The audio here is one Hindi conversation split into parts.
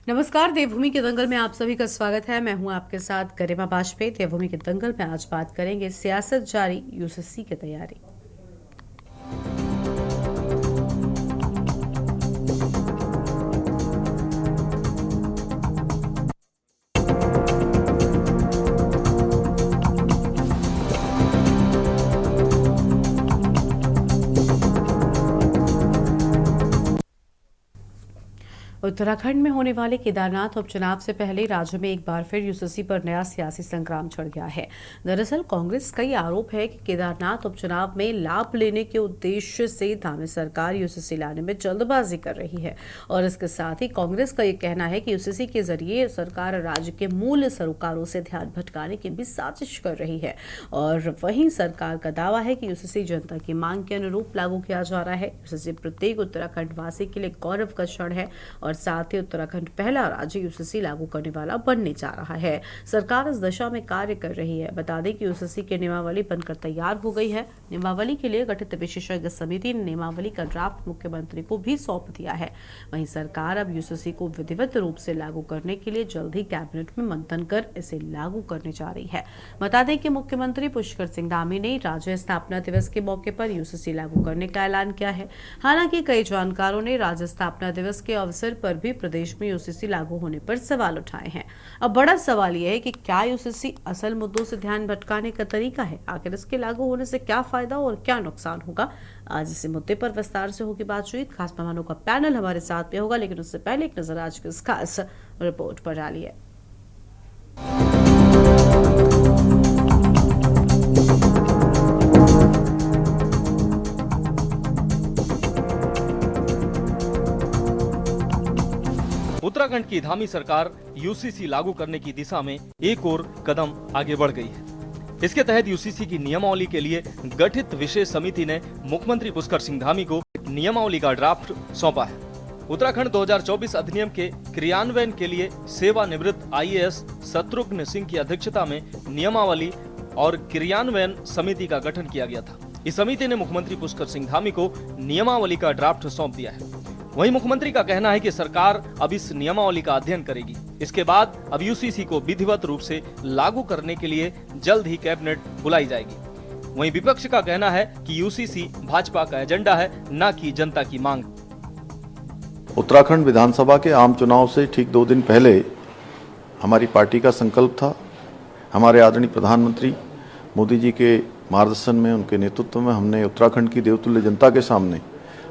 नमस्कार। देवभूमि के दंगल में आप सभी का स्वागत है। मैं हूं आपके साथ गरिमा बाजपेयी। देवभूमि के दंगल में आज बात करेंगे सियासत जारी यूसीसी की तैयारी। उत्तराखंड में होने वाले केदारनाथ उपचुनाव से पहले राज्य में एक बार फिर यूसीसी पर नया सियासी संग्राम छिड़ गया है। दरअसल कांग्रेस का ये आरोप है कि केदारनाथ उपचुनाव में लाभ लेने के उद्देश्य से धामी सरकार यूसीसी लाने में जल्दबाजी कर रही है और इसके साथ ही कांग्रेस का ये कहना है कि यूसीसी के जरिए सरकार राज्य के मूल सरोकारों से ध्यान भटकाने की भी साजिश कर रही है। और वहीं सरकार का दावा है कि यूसीसी जनता की मांग के अनुरूप लागू किया जा रहा है। यूसीसी प्रत्येक उत्तराखंड वासी के लिए गौरव का क्षण है और साथ ही उत्तराखंड पहला राज्य यूसीसी लागू करने वाला बनने जा रहा है। सरकार इस दिशा में कार्य कर रही है। बता दें कि यूसीसी की नियमावली बनकर तैयार हो गई है। नियमावली के लिए गठित विशेषज्ञ समिति ने नियमावली का ड्राफ्ट मुख्यमंत्री को भी सौंप दिया है। वहीं सरकार अब यूसीसी को विधिवत रूप से लागू करने के लिए जल्द ही कैबिनेट में मंथन कर इसे लागू करने जा रही है। बता दें कि मुख्यमंत्री पुष्कर सिंह धामी ने राज्य स्थापना दिवस के मौके पर यूसीसी लागू करने का ऐलान किया है। हालांकि कई जानकारों ने राज्य स्थापना दिवस के अवसर पर भी प्रदेश में यूसीसी लागू होने पर सवाल उठाए हैं। अब बड़ा सवाल यह है कि क्या यूसीसी असल मुद्दों से ध्यान भटकाने का तरीका है? आखिर इसके लागू होने से क्या फायदा और क्या नुकसान होगा? आज इसी मुद्दे पर विस्तार से होगी बातचीत। खास मेहमानों का पैनल हमारे साथ में होगा, लेकिन उससे पहले एक नजर आज की इस खास रिपोर्ट पर डालिए। उत्तराखंड की धामी सरकार यूसीसी लागू करने की दिशा में एक और कदम आगे बढ़ गई है। इसके तहत यूसीसी की नियमावली के लिए गठित विशेष समिति ने मुख्यमंत्री पुष्कर सिंह धामी को नियमावली का ड्राफ्ट सौंपा है। उत्तराखंड 2024 अधिनियम के क्रियान्वयन के लिए सेवानिवृत्त आईएएस शत्रुघ्न सिंह की अध्यक्षता में नियमावली और क्रियान्वयन समिति का गठन किया गया था। इस समिति ने मुख्यमंत्री पुष्कर सिंह धामी को नियमावली का ड्राफ्ट सौंप दिया है। वहीं मुख्यमंत्री का कहना है कि सरकार अब इस नियमावली का अध्ययन करेगी। इसके बाद अब यूसीसी को विधिवत रूप से लागू करने के लिए जल्द ही कैबिनेट बुलाई जाएगी। वहीं विपक्ष का कहना है कि यूसीसी भाजपा का एजेंडा है, न कि जनता की मांग। उत्तराखंड विधानसभा के आम चुनाव से ठीक 2 दिन पहले हमारी पार्टी का संकल्प था। हमारे आदरणीय प्रधानमंत्री मोदी जी के मार्गदर्शन में, उनके नेतृत्व में हमने उत्तराखंड की देवतुल्य जनता के सामने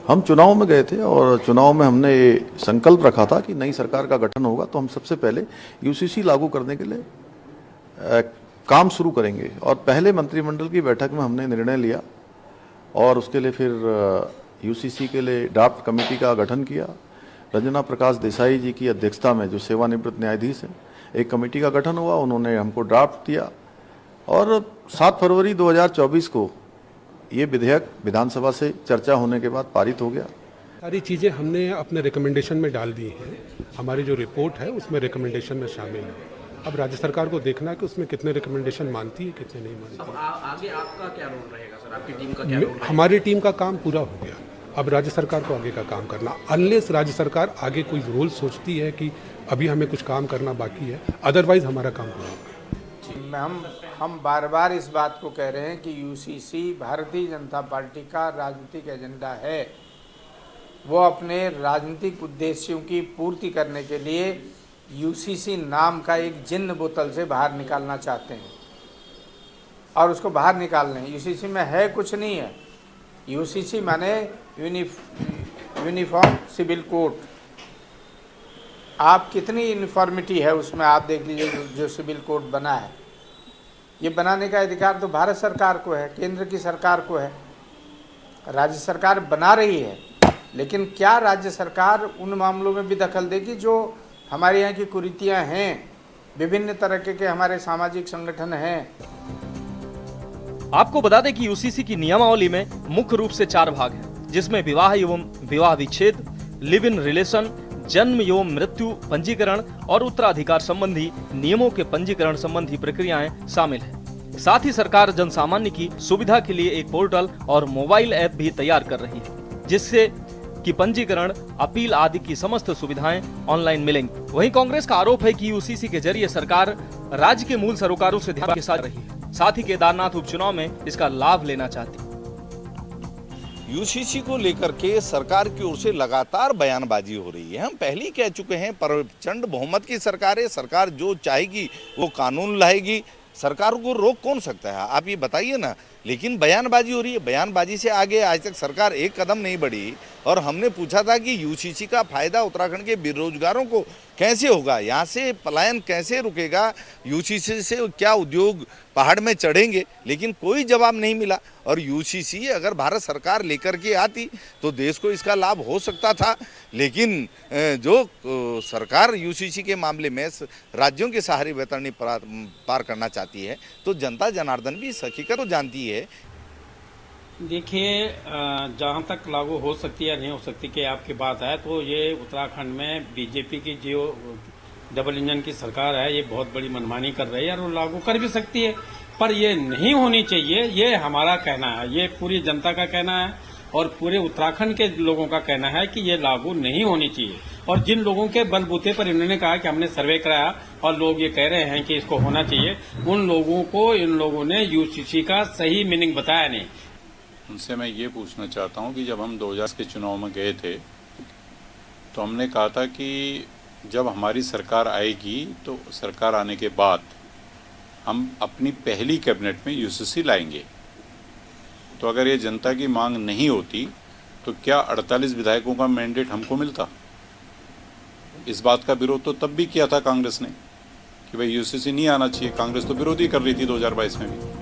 हम चुनाव में गए थे और चुनाव में हमने ये संकल्प रखा था कि नई सरकार का गठन होगा तो हम सबसे पहले यूसीसी लागू करने के लिए काम शुरू करेंगे। और पहले मंत्रिमंडल की बैठक में हमने निर्णय लिया और उसके लिए फिर यूसीसी के लिए ड्राफ्ट कमेटी का गठन किया। रंजना प्रकाश देसाई जी की अध्यक्षता में, जो सेवानिवृत्त न्यायाधीश हैं, एक कमेटी का गठन हुआ। उन्होंने हमको ड्राफ्ट दिया और 7 फरवरी 2024 को ये विधेयक विधानसभा से चर्चा होने के बाद पारित हो गया। सारी चीज़ें हमने अपने रिकमेंडेशन में डाल दी हैं। हमारी जो रिपोर्ट है उसमें रिकमेंडेशन में शामिल है। अब राज्य सरकार को देखना है कि उसमें कितने रिकमेंडेशन मानती है, कितने नहीं मानती। अब आगे आपका क्या रोल रहेगा सर? आपकी टीम का क्या रोल रहेगा? हमारी टीम का काम पूरा हो गया। अब राज्य सरकार को आगे का काम करना, अनलेस राज्य सरकार आगे कोई रोल सोचती है कि अभी हमें कुछ काम करना बाकी है, अदरवाइज हमारा काम पूरा हो गया। हम बार बार इस बात को कह रहे हैं कि यूसीसी भारतीय जनता पार्टी का राजनीतिक एजेंडा है। वो अपने राजनीतिक उद्देश्यों की पूर्ति करने के लिए यूसीसी नाम का एक जिन्न बोतल से बाहर निकालना चाहते हैं और उसको बाहर निकाल रहे हैं। यूसीसी में है कुछ नहीं है। यूसीसी माने यूनिफॉर्म सिविल कोड। आप कितनी यूनिफॉर्मिटी है उसमें आप देख लीजिए। जो सिविल कोड बना है, ये बनाने का अधिकार तो भारत सरकार को है, केंद्र की सरकार को है। राज्य सरकार बना रही है, लेकिन क्या राज्य सरकार उन मामलों में भी दखल देगी जो हमारे यहाँ की कुरीतियाँ हैं? विभिन्न तरह के हमारे सामाजिक संगठन हैं। आपको बता दें कि यूसीसी की नियमावली में मुख्य रूप से 4 भाग हैं, जिसमें विवाह एवं विवाह विच्छेद, लिव इन रिलेशन, जन्म एवं मृत्यु पंजीकरण और उत्तराधिकार संबंधी नियमों के पंजीकरण संबंधी प्रक्रियाएं शामिल है। साथ ही सरकार जनसामान्य की सुविधा के लिए एक पोर्टल और मोबाइल ऐप भी तैयार कर रही है, जिससे कि पंजीकरण, अपील आदि की समस्त सुविधाएं ऑनलाइन मिलेंगी। वहीं कांग्रेस का आरोप है कि यूसीसी के जरिए सरकार राज्य के मूल सरोकारों से ध्यान के साथ रही है, साथ ही केदारनाथ उपचुनाव में इसका लाभ लेना चाहती है। यूसीसी को लेकर के सरकार की ओर से लगातार बयानबाजी हो रही है। हम पहले ही कह चुके हैं, प्रचंड बहुमत की सरकार है, सरकार जो चाहेगी वो कानून लाएगी, सरकार को रोक कौन सकता है, आप ये बताइए ना। लेकिन बयानबाजी हो रही है, बयानबाजी से आगे आज तक सरकार एक कदम नहीं बढ़ी। और हमने पूछा था कि यूसीसी का फायदा उत्तराखंड के बेरोजगारों को कैसे होगा, यहाँ से पलायन कैसे रुकेगा, यूसीसी से क्या उद्योग पहाड़ में चढ़ेंगे, लेकिन कोई जवाब नहीं मिला। और यूसीसी अगर भारत सरकार लेकर के आती तो देश को इसका लाभ हो सकता था, लेकिन जो सरकार यूसीसी के मामले में राज्यों के सहारे वैतरणी पार करना चाहती है, तो जनता जनार्दन भी इस हकीकत को जानती है। देखिए, जहाँ तक लागू हो सकती है नहीं हो सकती कि आपकी बात है, तो ये उत्तराखंड में बीजेपी की जो डबल इंजन की सरकार है, ये बहुत बड़ी मनमानी कर रही है और वो लागू कर भी सकती है, पर ये नहीं होनी चाहिए, ये हमारा कहना है, ये पूरी जनता का कहना है और पूरे उत्तराखंड के लोगों का कहना है कि ये लागू नहीं होनी चाहिए। और जिन लोगों के बलबूते पर इन्होंने कहा कि हमने सर्वे कराया और लोग ये कह रहे हैं कि इसको होना चाहिए, उन लोगों को इन लोगों ने यूसीसी का सही मीनिंग बताया नहीं। उनसे मैं ये पूछना चाहता हूं कि जब हम 2000 के चुनाव में गए थे तो हमने कहा था कि जब हमारी सरकार आएगी तो सरकार आने के बाद हम अपनी पहली कैबिनेट में यूसीसी लाएंगे। तो अगर ये जनता की मांग नहीं होती तो क्या 48 विधायकों का मैंडेट हमको मिलता? इस बात का विरोध तो तब भी किया था कांग्रेस ने कि भाई यूसीसी नहीं आना चाहिए। कांग्रेस तो विरोध ही कर रही थी 2022 में भी।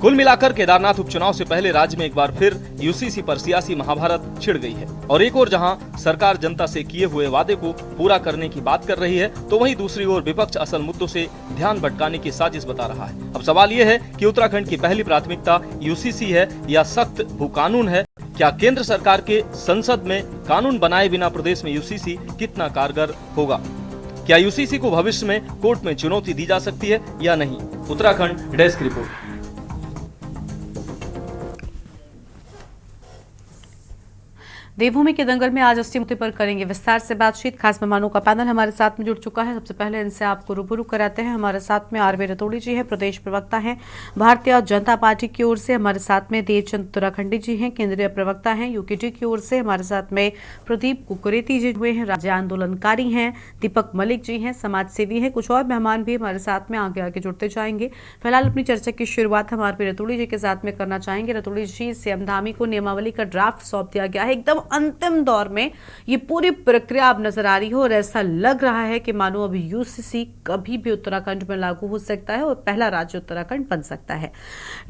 कुल मिलाकर केदारनाथ उपचुनाव से पहले राज्य में एक बार फिर यूसीसी पर सियासी महाभारत छिड़ गई है। और एक ओर जहां सरकार जनता से किए हुए वादे को पूरा करने की बात कर रही है, तो वहीं दूसरी ओर विपक्ष असल मुद्दों से ध्यान भटकाने की साजिश बता रहा है। अब सवाल ये है कि उत्तराखंड की पहली प्राथमिकता यूसीसी है या सख्त भूकानून है? क्या केंद्र सरकार के संसद में कानून बनाए बिना प्रदेश में यूसीसी कितना कारगर होगा? क्या यूसीसी को भविष्य में कोर्ट में चुनौती दी जा सकती है या नहीं? Uttarakhand desk report. देवभूमि के दंगल में आज अस्सी मुद्दे पर करेंगे विस्तार से बातचीत। खास मेहमानों का पैनल हमारे साथ में जुड़ चुका है। सबसे पहले इनसे आपको रूबरू कराते हैं। हमारे साथ में आरवी रतोड़ी जी हैं, प्रदेश प्रवक्ता हैं भारतीय जनता पार्टी की ओर से। हमारे साथ में देवचंद उत्तराखंडी जी हैं, केंद्रीय प्रवक्ता हैं यूकेटी की ओर से। हमारे साथ में प्रदीप कुकरेती जी हुए हैं, राज्य आंदोलनकारी हैं। दीपक मलिक जी हैं, समाज सेवी हैं। कुछ और मेहमान भी हमारे साथ में आगे आगे जुड़ते जाएंगे। फिलहाल अपनी चर्चा की शुरुआत हम आरवी रतोड़ी जी के साथ में करना चाहेंगे। रतोड़ी जी, सीएम धामी को नियमावली का ड्राफ्ट सौंप दिया गया है। एकदम अंतिम दौर में ये पूरी प्रक्रिया अब नजर आ रही है और ऐसा लग रहा है कि मानो अभी यूसीसी कभी भी उत्तराखंड में लागू हो सकता है और पहला राज्य उत्तराखंड बन सकता है।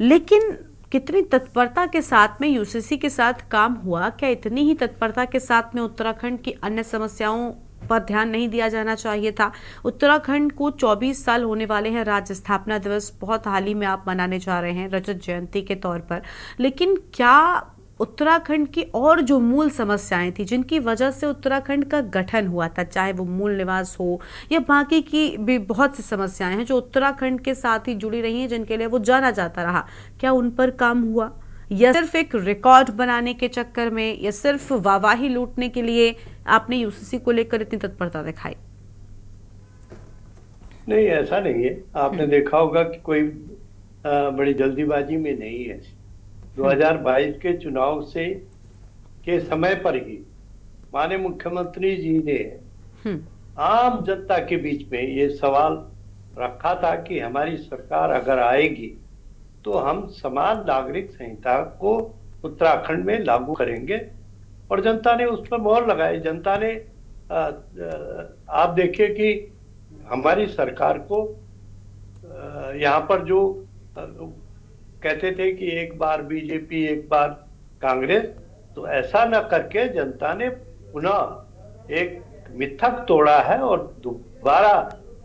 लेकिन कितनी तत्परता के साथ में यूसीसी के साथ काम हुआ? क्या इतनी ही तत्परता के साथ में उत्तराखंड की अन्य समस्याओं पर ध्यान नहीं दिया जाना चाहिए था? उत्तराखंड को 24 साल होने वाले हैं। राज्य स्थापना दिवस बहुत हाल ही में आप मनाने जा रहे हैं रजत जयंती के तौर पर, लेकिन क्या उत्तराखंड की और जो मूल समस्याएं थी जिनकी वजह से उत्तराखंड का गठन हुआ था, चाहे वो मूल निवास हो या बाकी की भी बहुत सी समस्याएं हैं जो उत्तराखंड के साथ ही जुड़ी रही हैं, जिनके लिए वो जाना जाता रहा, क्या उन पर काम हुआ या सिर्फ एक रिकॉर्ड बनाने के चक्कर में या सिर्फ वाहवाही लूटने के लिए आपने यूसीसी को लेकर इतनी तत्परता दिखाई? नहीं, ऐसा नहीं है। आपने देखा होगा कि कोई बड़ी जल्दीबाजी में नहीं है। 2022 के चुनाव से के समय पर ही माननीय मुख्यमंत्री जी ने आम जनता के बीच में ये सवाल रखा था कि हमारी सरकार अगर आएगी तो हम समान नागरिक संहिता को उत्तराखंड में लागू करेंगे, और जनता ने उस पर मोहर लगाई। जनता ने आप देखिए कि हमारी सरकार को यहाँ पर जो कहते थे कि एक बार बीजेपी एक बार कांग्रेस, तो ऐसा न करके जनता ने पुनः एक मिथक तोड़ा है और दोबारा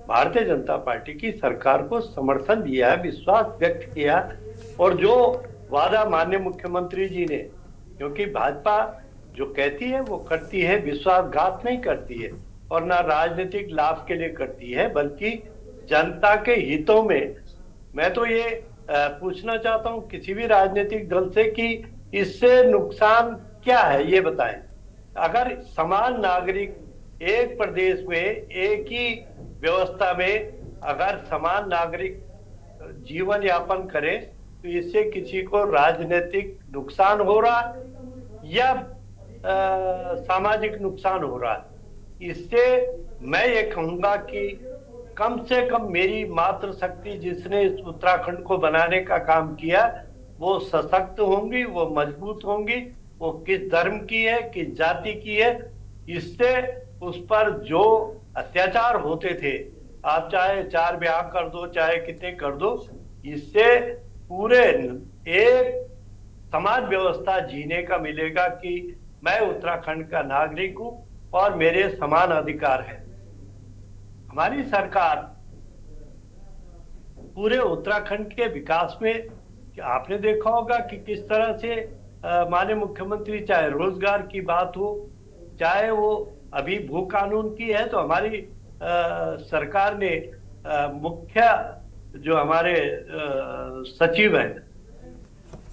भारतीय जनता पार्टी की सरकार को समर्थन दिया है, विश्वास व्यक्त किया। और जो वादा माननीय मुख्यमंत्री जी ने, क्योंकि भाजपा जो कहती है वो करती है, विश्वासघात नहीं करती है और ना राजनीतिक लाभ के लिए करती है, बल्कि जनता के हितों में। मैं तो ये पूछना चाहता हूं किसी भी राजनीतिक दल से कि इससे नुकसान क्या है ये बताएं। अगर समान नागरिक एक प्रदेश में एक ही व्यवस्था में अगर समान नागरिक जीवन यापन करे तो इससे किसी को राजनीतिक नुकसान हो रहा या सामाजिक नुकसान हो रहा है। इससे मैं ये कहूंगा कि कम से कम मेरी मातृशक्ति जिसने इस उत्तराखंड को बनाने का काम किया वो सशक्त होंगी, वो मजबूत होंगी, वो किस धर्म की है, किस जाति की है। इससे उस पर जो अत्याचार होते थे, आप चाहे 4 ब्याह कर दो चाहे कितने कर दो, इससे पूरे एक समाज व्यवस्था जीने का मिलेगा कि मैं उत्तराखंड का नागरिक हूं और मेरे समान अधिकार हैं। हमारी सरकार पूरे उत्तराखंड के विकास में आपने देखा होगा कि किस तरह से माननीय मुख्यमंत्री, चाहे रोजगार की बात हो, चाहे वो अभी भू कानून की है, तो हमारी सरकार ने मुख्य जो हमारे सचिव हैं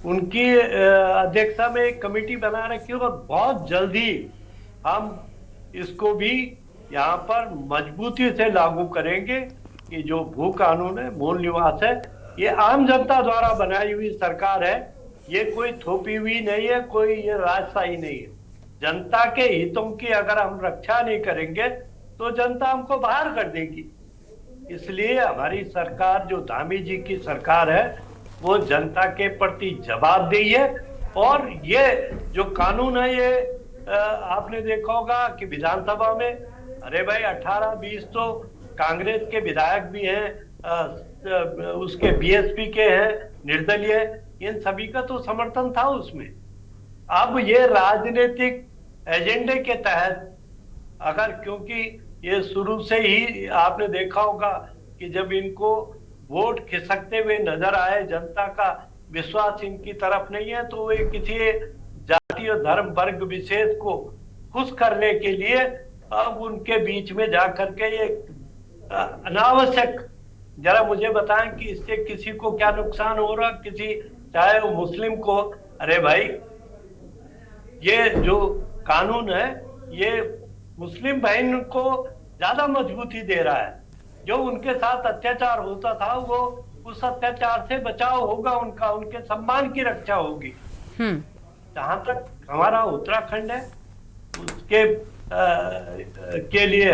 उनकी अध्यक्षता में एक कमेटी बना रखी है और बहुत जल्दी हम इसको भी यहाँ पर मजबूती से लागू करेंगे कि जो भू कानून है, मूल निवास है, ये आम जनता द्वारा बनाई हुई सरकार है, ये कोई थोपी हुई नहीं है, कोई ये राजशाही नहीं है। जनता के हितों की अगर हम रक्षा नहीं करेंगे तो जनता हमको बाहर कर देगी। इसलिए हमारी सरकार जो धामी जी की सरकार है वो जनता के प्रति जवाबदेही है। और ये जो कानून है ये आपने देखा होगा कि विधानसभा में अरे भाई 18-20 तो कांग्रेस के विधायक भी हैं, उसके बीएसपी के हैं, निर्दलीय, इन सभी का तो समर्थन था उसमें। अब ये राजनीतिक एजेंडे के तहत अगर, क्योंकि ये शुरू से ही आपने देखा होगा कि जब इनको वोट खिसकते हुए नजर आए, जनता का विश्वास इनकी तरफ नहीं है, तो वे किसी जाति और धर्म वर्ग विशेष को खुश करने के लिए अब उनके बीच में जाकर के ये अनावश्यक, जरा मुझे बताएं कि इससे किसी को क्या नुकसान हो रहा, किसी चाहे वो मुस्लिम को। अरे भाई ये जो कानून है ये मुस्लिम बहन को ज्यादा मजबूती दे रहा है। जो उनके साथ अत्याचार होता था वो उस अत्याचार से बचाव होगा उनका, उनके सम्मान की रक्षा होगी। जहां तक हमारा उत्तराखंड है उसके के लिए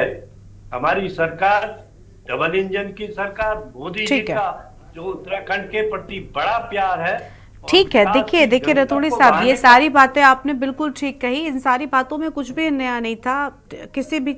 हमारी सरकार, डबल इंजन की सरकार, मोदी जी का जो उत्तराखंड के प्रति बड़ा प्यार है। ठीक है, देखिए रतूड़ी साहब, ये सारी बातें आपने बिल्कुल ठीक कही। इन सारी बातों में कुछ भी नया नहीं था। किसी भी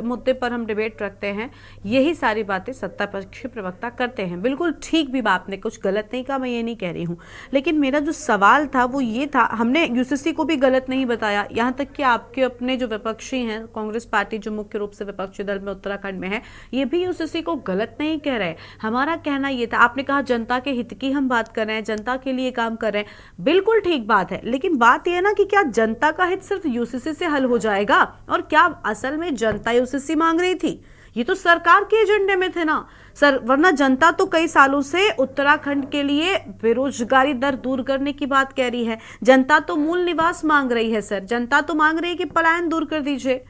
मुद्दे पर हम डिबेट रखते हैं, यही सारी बातें सत्ता पक्ष प्रवक्ता करते हैं। बिल्कुल ठीक भी, आपने कुछ गलत नहीं कहा, मैं ये नहीं कह रही हूँ। लेकिन मेरा जो सवाल था वो ये था, हमने यूसीसी को भी गलत नहीं बताया, यहाँ तक कि आपके अपने जो विपक्षी हैं, कांग्रेस पार्टी जो मुख्य रूप से विपक्षी दल में उत्तराखंड में है, ये भी यूसीसी को गलत नहीं कह रहे। हमारा कहना ये था, आपने कहा जनता के हित की हम बात कर रहे हैं, जनता के लिए काम कर रहे हैं, बिल्कुल ठीक बात है। लेकिन बात यह है ना कि क्या जनता का हित सिर्फ यूसीसी से हल हो जाएगा? और क्या असल में जनता यूसीसी मांग रही थी? ये तो सरकार के एजेंडे में थे ना सर, वरना जनता तो कई सालों से उत्तराखंड के लिए बेरोजगारी दर दूर करने की बात कह रही है। जनता तो मूल निवास मांग रही है सर, जनता तो मांग रही है कि पलायन दूर कर दीजिए।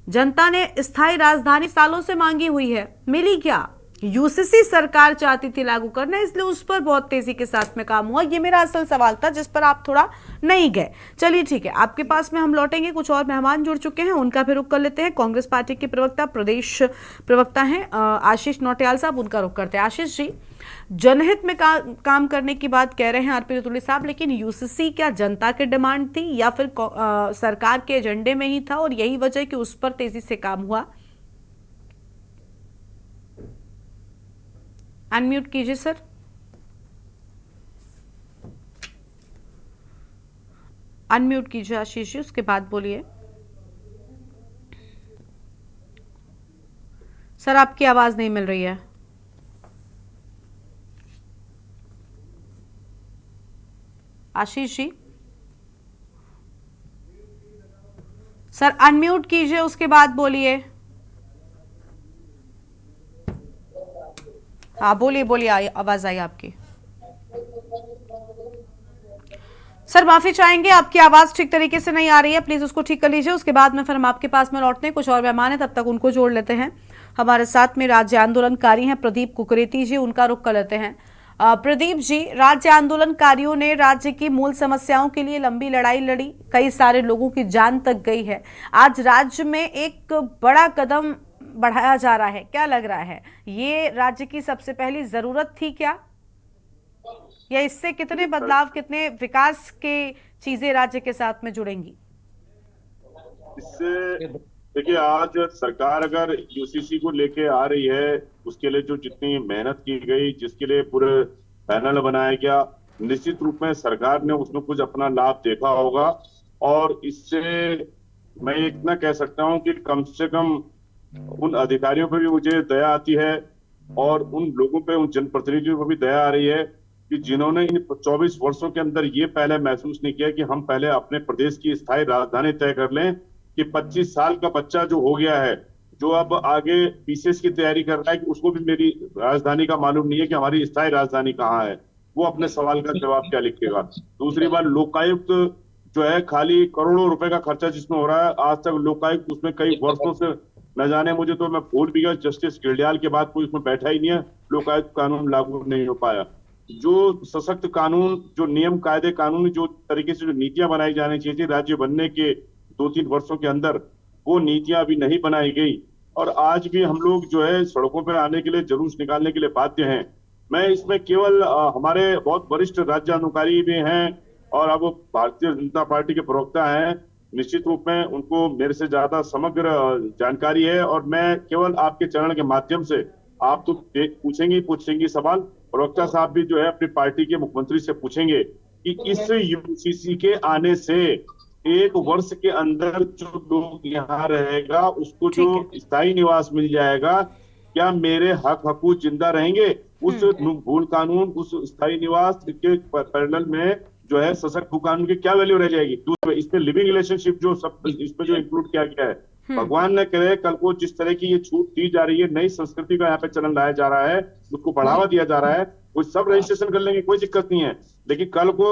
जनता ने स्थायी राजधानी सालों से मांगी हुई है, मिली क्या? यूसीसी सरकार चाहती थी लागू करना, इसलिए उस पर बहुत तेजी के साथ में काम हुआ। ये मेरा असल सवाल था जिस पर आप थोड़ा नहीं गए। चलिए ठीक है, आपके पास में हम लौटेंगे। कुछ और मेहमान जुड़ चुके हैं, उनका भी रुख कर लेते हैं। कांग्रेस पार्टी के प्रवक्ता, प्रदेश प्रवक्ता हैं आशीष नौटियाल साहब, उनका रुख करते हैं। आशीष जी, जनहित में काम करने की बात कह रहे हैं आरपी रतूड़ी साहब, लेकिन यूसीसी क्या जनता की डिमांड थी या फिर सरकार के एजेंडे में ही था और यही वजह कि उस पर तेजी से काम हुआ? अनम्यूट कीजिए सर। अनम्यूट कीजिए आशीष जी, उसके बाद बोलिए। सर आपकी आवाज नहीं मिल रही है। आशीष जी सर अनम्यूट कीजिए, उसके बाद बोलिए। हाँ बोलिए, आवाज आई आपकी। सर माफी चाहेंगे, आपकी आवाज ठीक तरीके से नहीं आ रही है, प्लीज उसको ठीक कर लीजिए, उसके बाद में फिर हम आपके पास में लौटते हैं। कुछ और मेहमान है, तब तक उनको जोड़ लेते हैं। हमारे साथ में राज्य आंदोलनकारी हैं प्रदीप कुकरेती जी, उनका रुख कर लेते हैं। प्रदीप जी, राज्य आंदोलनकारियों ने राज्य की मूल समस्याओं के लिए लंबी लड़ाई लड़ी, कई सारे लोगों की जान तक गई है। आज राज्य में एक बड़ा कदम बढ़ाया जा रहा है, क्या लग रहा है, ये राज्य की सबसे पहली जरूरत थी क्या, या इससे कितने बदलाव, कितने विकास के चीजें राज्य के साथ में जुड़ेंगी? इससे देखिए, आज सरकार अगर यूसीसी को लेके आ रही है, उसके लिए जो जितनी मेहनत की गई, जिसके लिए पूरे पैनल बनाया गया, निश्चित रूप में सरकार ने उसमें कुछ अपना लाभ देखा होगा। और इससे मैं इतना कह सकता हूं कि कम से कम उन अधिकारियों पर भी मुझे दया आती है और उन लोगों पे, उन जनप्रतिनिधियों पर भी दया आ रही है कि जिन्होंने इन 24 वर्षों के अंदर ये पहले महसूस नहीं किया कि हम पहले अपने प्रदेश की स्थायी राजधानी तय कर लें, कि 25 साल का बच्चा जो हो गया है, जो अब आगे पीसीएस की तैयारी कर रहा है, कि उसको भी मेरी राजधानी का मालूम नहीं है कि हमारी स्थायी राजधानी कहाँ है, वो अपने सवाल का जवाब क्या लिखेगा। दूसरी बात, लोकायुक्त जो है, खाली करोड़ों रुपए का खर्चा जिसमें हो रहा है, आज तक लोकायुक्त उसमें कई वर्षों से न जाने, मुझे तो मैं भूल भी गया, जस्टिस गिरडियाल के बाद कोई उसमें बैठा ही नहीं है, लोकायुक्त कानून लागू नहीं हो पाया। जो सशक्त कानून, जो नियम कायदे कानून, जो तरीके से जो नीतियां बनाई जानी चाहिए थी राज्य बनने के 2-3 वर्षों के अंदर, वो नीतियां अभी नहीं बनाई गई। और आज भी हम लोग जो है सड़कों पर आने के लिए, जुलूस निकालने के लिए बाध्य हैं। मैं इसमें केवल हमारे बहुत वरिष्ठ राज्य आंदोलनकारी भी हैं और अब भारतीय जनता पार्टी के प्रवक्ता हैं, निश्चित रूप में उनको मेरे से ज्यादा समग्र जानकारी है। और मैं केवल आपके चरण के माध्यम से, आप तो पूछेंगी सवाल, प्रवक्ता साहब भी जो है अपनी पार्टी के मुख्यमंत्री से पूछेंगे कि इस यूसीसी के आने से 1 वर्ष के अंदर जो लोग यहाँ रहेगा, उसको जो स्थायी निवास मिल जाएगा, क्या मेरे हक हकूक जिंदा रहेंगे? उस मूल कानून, उस स्थायी निवास के पैरेलल में जो है सशक्त कानून की क्या वैल्यू रह जाएगी? इसमें लिविंग रिलेशनशिप जो सब इसमें जो इंक्लूड किया गया है, भगवान ने करे कल को जिस तरह की ये छूट दी जा रही है, नई संस्कृति का यहाँ पे चलन लाया जा रहा है, उसको बढ़ावा दिया जा रहा है, वो सब रजिस्ट्रेशन कर लेंगे, कोई दिक्कत नहीं है। लेकिन कल को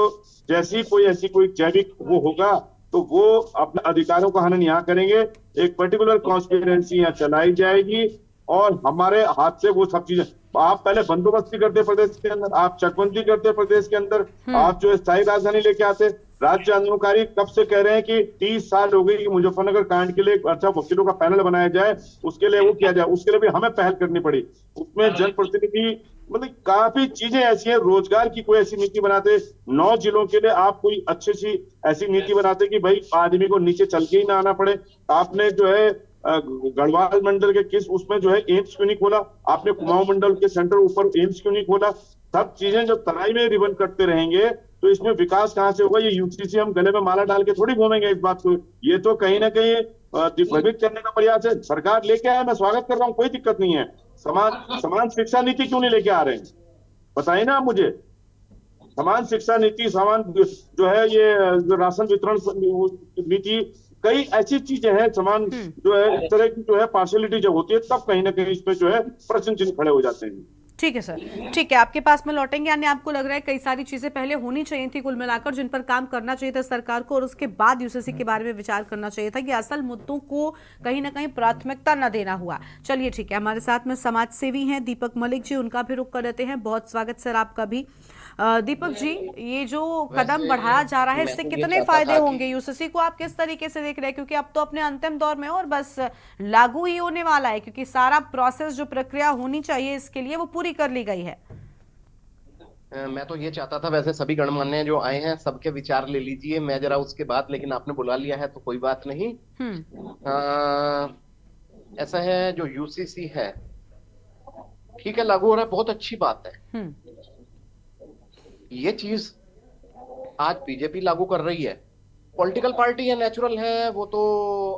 जैसी कोई ऐसी कोई जैविक वो होगा, तो वो अपने अधिकारों का हनन यहाँ करेंगे, एक पर्टिकुलर कॉन्स्पिरेंसी यहाँ चलाई जाएगी और हमारे हाथ से वो सब चीजें, आप पहले बंदोबस्ती करते प्रदेश के अंदर, आप चकबंदी करते प्रदेश के अंदर, आप जो स्थायी राजधानी लेके आते। राज्य आंदोलनकारी कब से कह रहे हैं कि 30 साल हो गई कि मुजफ्फरनगर कांड के लिए अच्छा वकीलों का पैनल बनाया जाए, उसके लिए वो किया जाए, उसके लिए भी हमें पहल करनी पड़ी। उसमें जनप्रतिनिधि, मतलब काफी चीजें ऐसी है, रोजगार की कोई ऐसी नीति बनाते, 9 जिलों के लिए आप कोई अच्छी सी ऐसी नीति बनाते कि भाई आदमी को नीचे चल के ही ना आना पड़े। आपने जो है गढ़वाल मंडल के किस उसमें जो है एम्स क्यों नहीं खोला, आपने कुमाऊं मंडल के सेंटर ऊपर एम्स क्यों नहीं खोला? सब चीजें जब तराई में रिबन करते रहेंगे तो इसमें विकास कहां से होगा? ये यूसीसी हम गले में माला डाल के थोड़ी घूमेंगे इस बात को, ये तो कहीं ना कहीं दिग्भ्रमित करने का प्रयास है। सरकार लेके आए, मैं स्वागत कर रहा हूँ, कोई दिक्कत नहीं है। समान शिक्षा नीति क्यों नहीं लेके आ रहे हैं, बताइए ना आप मुझे। समान शिक्षा नीति, समान जो है ये जो राशन वितरण नीति, कई ऐसी चीजें हैं, समान जो है इस तरह की जो है पार्शियलिटी जब होती है, तब कहीं ना कहीं इस पे जो है प्रश्न चिन्ह खड़े हो जाते हैं। ठीक है सर, ठीक है, आपके पास में लौटेंगे। यानी आपको लग रहा है कई सारी चीजें पहले होनी चाहिए थी कुल मिलाकर, जिन पर काम करना चाहिए था सरकार को, और उसके बाद यूसीसी के बारे में विचार करना चाहिए था कि असल मुद्दों को कहीं ना कहीं प्राथमिकता न देना हुआ। चलिए ठीक है, हमारे साथ में समाज सेवी हैं दीपक मलिक जी, उनका भी रुख कर लेते हैं। बहुत स्वागत सर आपका भी। दीपक जी, ये जो कदम बढ़ाया जा रहा है, इससे कितने फायदे होंगे यूसीसी को, आप किस तरीके से देख रहे हैं? क्योंकि अब तो अपने अंतिम दौर में और बस लागू ही होने वाला है, क्योंकि सारा प्रोसेस जो प्रक्रिया होनी चाहिए इसके लिए वो पूरी कर ली गई है। मैं तो ये चाहता था, वैसे सभी गणमान्य जो आए हैं सबके विचार ले लीजिए, मैं जरा उसके बाद, लेकिन आपने बुला लिया है तो कोई बात नहीं। ऐसा है, जो यूसीसी है ठीक है, लागू हो रहा है, बहुत अच्छी बात है। ये चीज आज बीजेपी लागू कर रही है, पॉलिटिकल पार्टी है, नेचुरल है, वो तो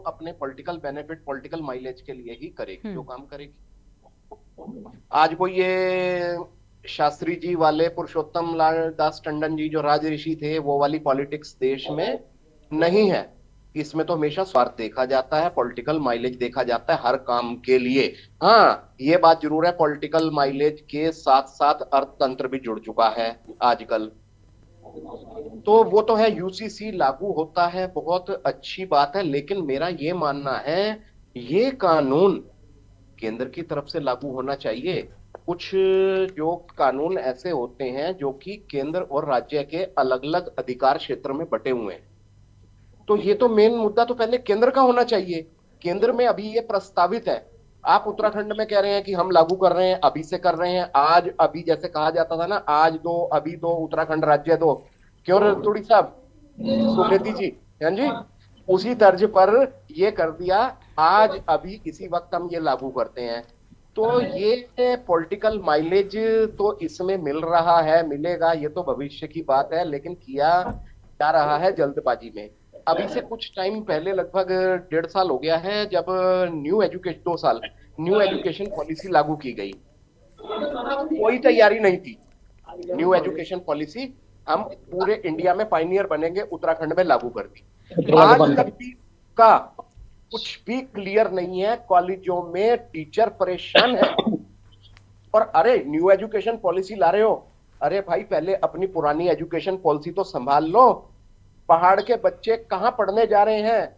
अपने पॉलिटिकल बेनिफिट, पॉलिटिकल माइलेज के लिए ही करेगी जो काम करेगी। आज कोई ये शास्त्री जी वाले, पुरुषोत्तम लाल दास टंडन जी जो राज ऋषि थे, वो वाली पॉलिटिक्स देश में नहीं है। इसमें तो हमेशा स्वार्थ देखा जाता है, पॉलिटिकल माइलेज देखा जाता है हर काम के लिए। हाँ, ये बात जरूर है, पॉलिटिकल माइलेज के साथ साथ अर्थतंत्र भी जुड़ चुका है आजकल। तो वो तो है, यूसीसी लागू होता है, बहुत अच्छी बात है, लेकिन मेरा ये मानना है ये कानून केंद्र की तरफ से लागू होना चाहिए। कुछ जो कानून ऐसे होते हैं जो कि केंद्र और राज्य के अलग अलग अधिकार क्षेत्र में बटे हुए हैं, तो ये तो मेन मुद्दा तो पहले केंद्र का होना चाहिए। केंद्र में अभी ये प्रस्तावित है, आप उत्तराखंड में कह रहे हैं कि हम लागू कर रहे हैं, अभी से कर रहे हैं, आज अभी जैसे कहा जाता था ना, आज दो अभी दो उत्तराखंड राज्य दो, क्यों रतूड़ी साहब, सुकृति जी, हाँ जी, उसी तर्ज पर ये कर दिया, आज अभी इसी वक्त हम ये लागू करते हैं। तो ये पॉलिटिकल माइलेज तो इसमें मिल रहा है, मिलेगा, ये तो भविष्य की बात है, लेकिन किया जा रहा है जल्दबाजी में। अभी से कुछ टाइम पहले, लगभग 1.5 साल हो गया है, जब न्यू एजुकेशन 2 साल न्यू एजुकेशन पॉलिसी लागू की गई, कोई तैयारी नहीं थी। न्यू एजुकेशन पॉलिसी हम पूरे इंडिया में पायनियर बनेंगे, उत्तराखंड में लागू कर दी। आज तक भी का कुछ भी क्लियर नहीं है, कॉलेजों में टीचर परेशान है। और अरे न्यू एजुकेशन पॉलिसी ला रहे हो, अरे भाई पहले अपनी पुरानी एजुकेशन पॉलिसी तो संभाल लो। पहाड़ के बच्चे कहां पढ़ने जा रहे हैं,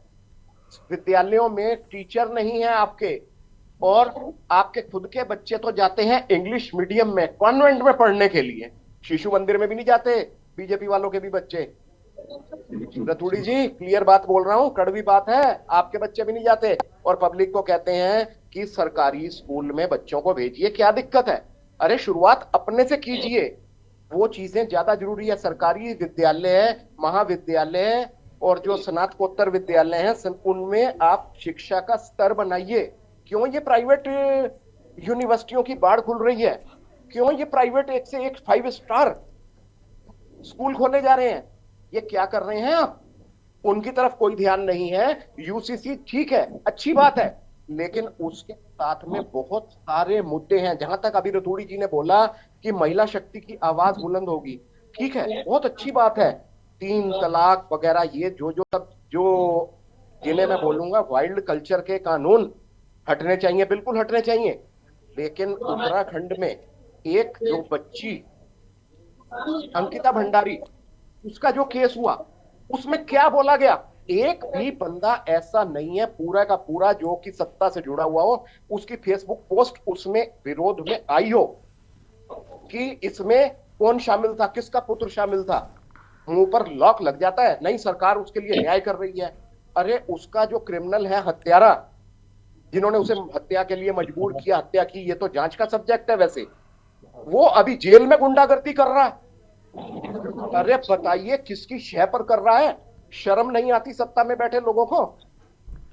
विद्यालयों में टीचर नहीं है आपके, और आपके खुद के बच्चे तो जाते हैं इंग्लिश मीडियम में, कॉन्वेंट में पढ़ने के लिए, शिशु मंदिर में भी नहीं जाते बीजेपी वालों के भी बच्चे। रतूड़ी जी क्लियर बात बोल रहा हूं, कड़वी बात है, आपके बच्चे भी नहीं जाते, और पब्लिक को कहते हैं कि सरकारी स्कूल में बच्चों को भेजिए, क्या दिक्कत है? अरे शुरुआत अपने से कीजिए, वो चीजें ज्यादा जरूरी है। सरकारी विद्यालय, महाविद्यालय और जो स्नातकोत्तर विद्यालय हैं, उनमें आप शिक्षा का स्तर बनाइए। क्यों ये प्राइवेट यूनिवर्सिटियों की बाढ़ खुल रही है? क्यों ये प्राइवेट एक से एक 5 स्टार स्कूल खोले जा रहे हैं? ये क्या कर रहे हैं आप? उनकी तरफ कोई ध्यान नहीं है। यूसीसी ठीक है, अच्छी बात है, लेकिन उसके साथ में बहुत सारे मुद्दे हैं। जहां तक अभी रतूड़ी जी ने बोला कि महिला शक्ति की आवाज बुलंद होगी, ठीक है, बहुत अच्छी बात है। 3 तलाक वगैरह, ये जो सब जो जिन्हें मैं बोलूंगा वाइल्ड कल्चर के कानून हटने चाहिए, बिल्कुल हटने चाहिए। लेकिन उत्तराखंड में एक जो बच्ची अंकिता भंडारी, उसका जो केस हुआ, उसमें क्या बोला गया? एक भी बंदा ऐसा नहीं है पूरा का पूरा जो कि सत्ता से जुड़ा हुआ हो, उसकी फेसबुक पोस्ट उसमें विरोध में आई हो कि इसमें कौन शामिल था, किसका पुत्र शामिल था। मुंह पर लॉक लग जाता है, नहीं सरकार उसके लिए न्याय कर रही है। अरे उसका जो क्रिमिनल है, हत्यारा, जिन्होंने उसे हत्या के लिए मजबूर किया, हत्या की, ये तो जांच का सब्जेक्ट है वैसे, वो अभी जेल में गुंडागर्दी कर रहा है। अरे बताइए किसकी शय पर कर रहा है? शर्म नहीं आती सत्ता में बैठे लोगों को?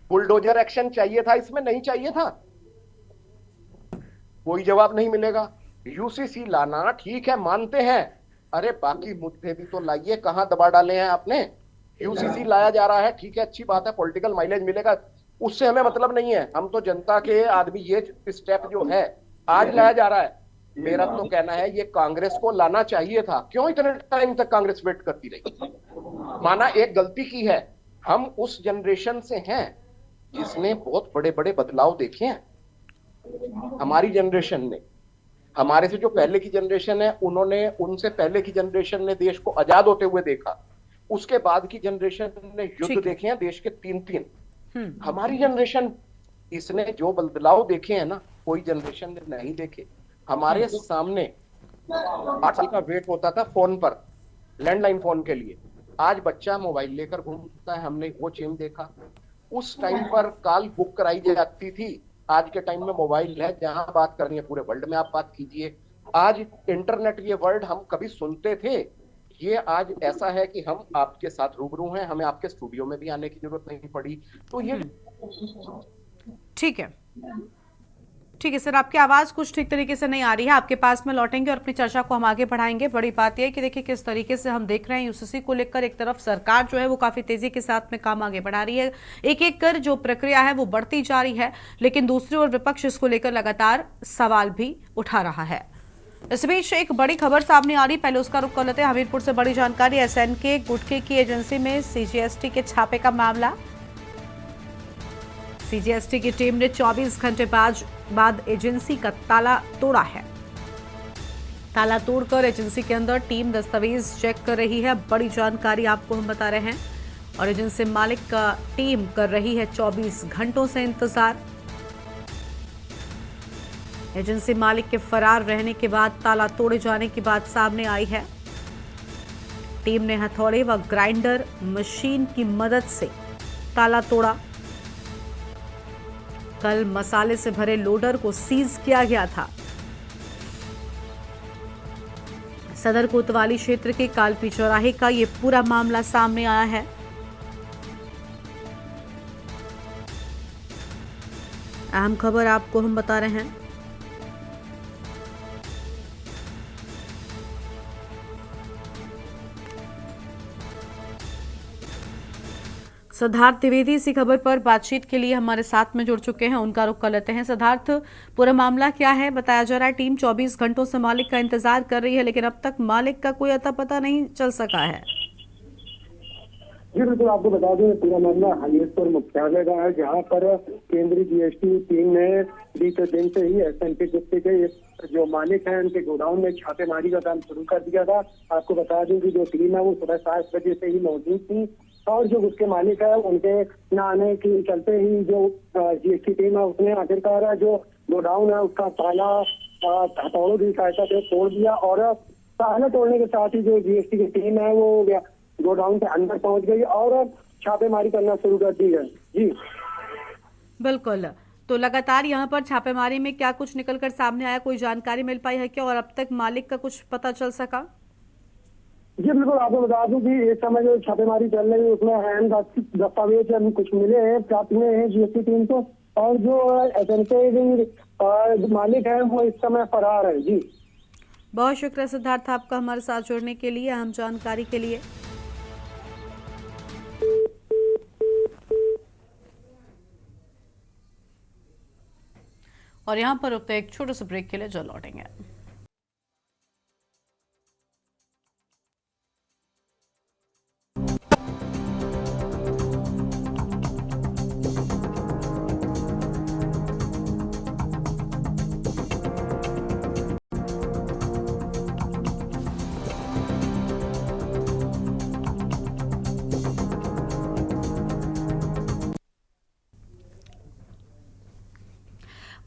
बुलडोजर एक्शन चाहिए था, इसमें नहीं चाहिए था? कोई जवाब नहीं मिलेगा। यूसीसी लाना ठीक है, मानते हैं, अरे बाकी मुद्दे भी तो लाइए, कहां दबा डाले हैं आपने? यूसीसी लाया जा रहा है, ठीक है, अच्छी बात है, पॉलिटिकल माइलेज मिलेगा, उससे हमें मतलब नहीं है। हम तो जनता के आदमी, ये स्टेप जो है आज लाया जा रहा है, मेरा तो कहना है ये कांग्रेस को लाना चाहिए था। क्यों इतने टाइम तक कांग्रेस वेट करती रही? माना एक गलती की है, हम उस जनरेशन से हैं जिसने बहुत बड़े बड़े बदलाव देखे हैं। हमारी जनरेशन ने, हमारे से जो पहले की जनरेशन है, उन्होंने, उनसे पहले की जनरेशन ने देश को आजाद होते हुए देखा, उसके बाद की जनरेशन ने युद्ध देखे हैं देश के 3-3। हमारी जनरेशन, इसने जो बदलाव देखे हैं ना, कोई जनरेशन ने नहीं देखे। हमारे सामने 8 साल का वेट होता था फोन पर, लैंडलाइन फोन के लिए, आज बच्चा मोबाइल लेकर घूमता है, हमने वो चेंज देखा। उस टाइम पर कॉल बुक कराई जाती थी, आज के टाइम में मोबाइल है, जहां बात करनी है पूरे वर्ल्ड में आप बात कीजिए। आज इंटरनेट, ये वर्ड हम कभी सुनते थे, ये आज ऐसा है कि हम आपके साथ रूबरू हैं, हमें आपके स्टूडियो में भी आने की जरूरत नहीं पड़ी। तो ये ठीक है, ठीक है सर, आपकी आवाज कुछ ठीक तरीके से नहीं आ रही है, आपके पास में लौटेंगे और अपनी चर्चा को हम आगे बढ़ाएंगे। बड़ी बात यह है कि देखिए किस तरीके से हम देख रहे हैं यूसीसी को लेकर, एक तरफ सरकार जो है वो काफी तेजी के साथ में काम आगे बढ़ा रही है, एक एक कर जो प्रक्रिया है वो बढ़ती जा रही है, लेकिन दूसरी ओर विपक्ष इसको लेकर लगातार सवाल भी उठा रहा है। इस बीच एक बड़ी खबर सामने आ रही, पहले उसका रुख कर लेते हैं। हमीरपुर से बड़ी जानकारी, एसएनके गुटखे की एजेंसी में सीजीएसटी के छापे का मामला। सीजीएसटी की टीम ने 24 घंटे बाद एजेंसी का ताला तोड़ा है। ताला तोड़कर एजेंसी के अंदर टीम दस्तावेज चेक कर रही है। बड़ी जानकारी आपको हम बता रहे हैं। और एजेंसी मालिक का टीम कर रही है 24 घंटों से इंतजार। एजेंसी मालिक के फरार रहने के बाद ताला तोड़े जाने की बात सामने आई है। टीम ने हथौड़े व ग्राइंडर मशीन की मदद से ताला तोड़ा। कल मसाले से भरे लोडर को सीज किया गया था। सदर कोतवाली क्षेत्र के कालपी चौराहे का ये पूरा मामला सामने आया है। अहम खबर आपको हम बता रहे हैं। सिद्धार्थ द्विवेदी इसी खबर पर बातचीत के लिए हमारे साथ में जुड़ चुके हैं। उनका रुख कर लेते हैं। सिद्धार्थ, पूरा मामला क्या है? बताया जा रहा है टीम 24 घंटों से मालिक का इंतजार कर रही है, लेकिन अब तक मालिक का कोई अता पता नहीं चल सका है। जी बिल्कुल, आपको बता दें पूरा मामला हमीरपुर मुख्यालय का है, जहां पर केंद्रीय जीएसटी टीम ने बीते दिन से ही एसएनपी गुप्ते के जो मालिक हैं उनके गोडाउन में छापेमारी का काम शुरू कर दिया था। आपको बता दें कि जो टीम है वो सुबह 7 बजे से ही मौजूद थी और जो उसके मालिक है उनके न आने के चलते ही जो जीएसटी टीम है उसने आखिरकार जो गोडाउन है उसका ताला हथौड़ों की सहायता से तोड़ दिया और ताला तोड़ने के साथ ही जो जीएसटी की टीम है वो गोडाउन के अंदर पहुंच गई और छापेमारी करना शुरू कर दी है। जी बिल्कुल, तो लगातार यहाँ पर छापेमारी में क्या कुछ निकल कर सामने आया? कोई जानकारी मिल पाई है क्या और अब तक मालिक का कुछ पता चल सका? जी बिल्कुल, आपको बता दूं कि इस समय जो छापेमारी चल रही है उसमें अहम दस्तावेज कुछ मिले हैं, प्राप्त हुए हैं जीएसटी टीम को, और जो एजेंसी मालिक है वो इस समय फरार है। जी बहुत शुक्रिया सिद्धार्थ आपका हमारे साथ जुड़ने के लिए, अहम जानकारी के लिए। और यहाँ पर रुकते एक छोटे से ब्रेक के लिए जल्द लौटेंगे।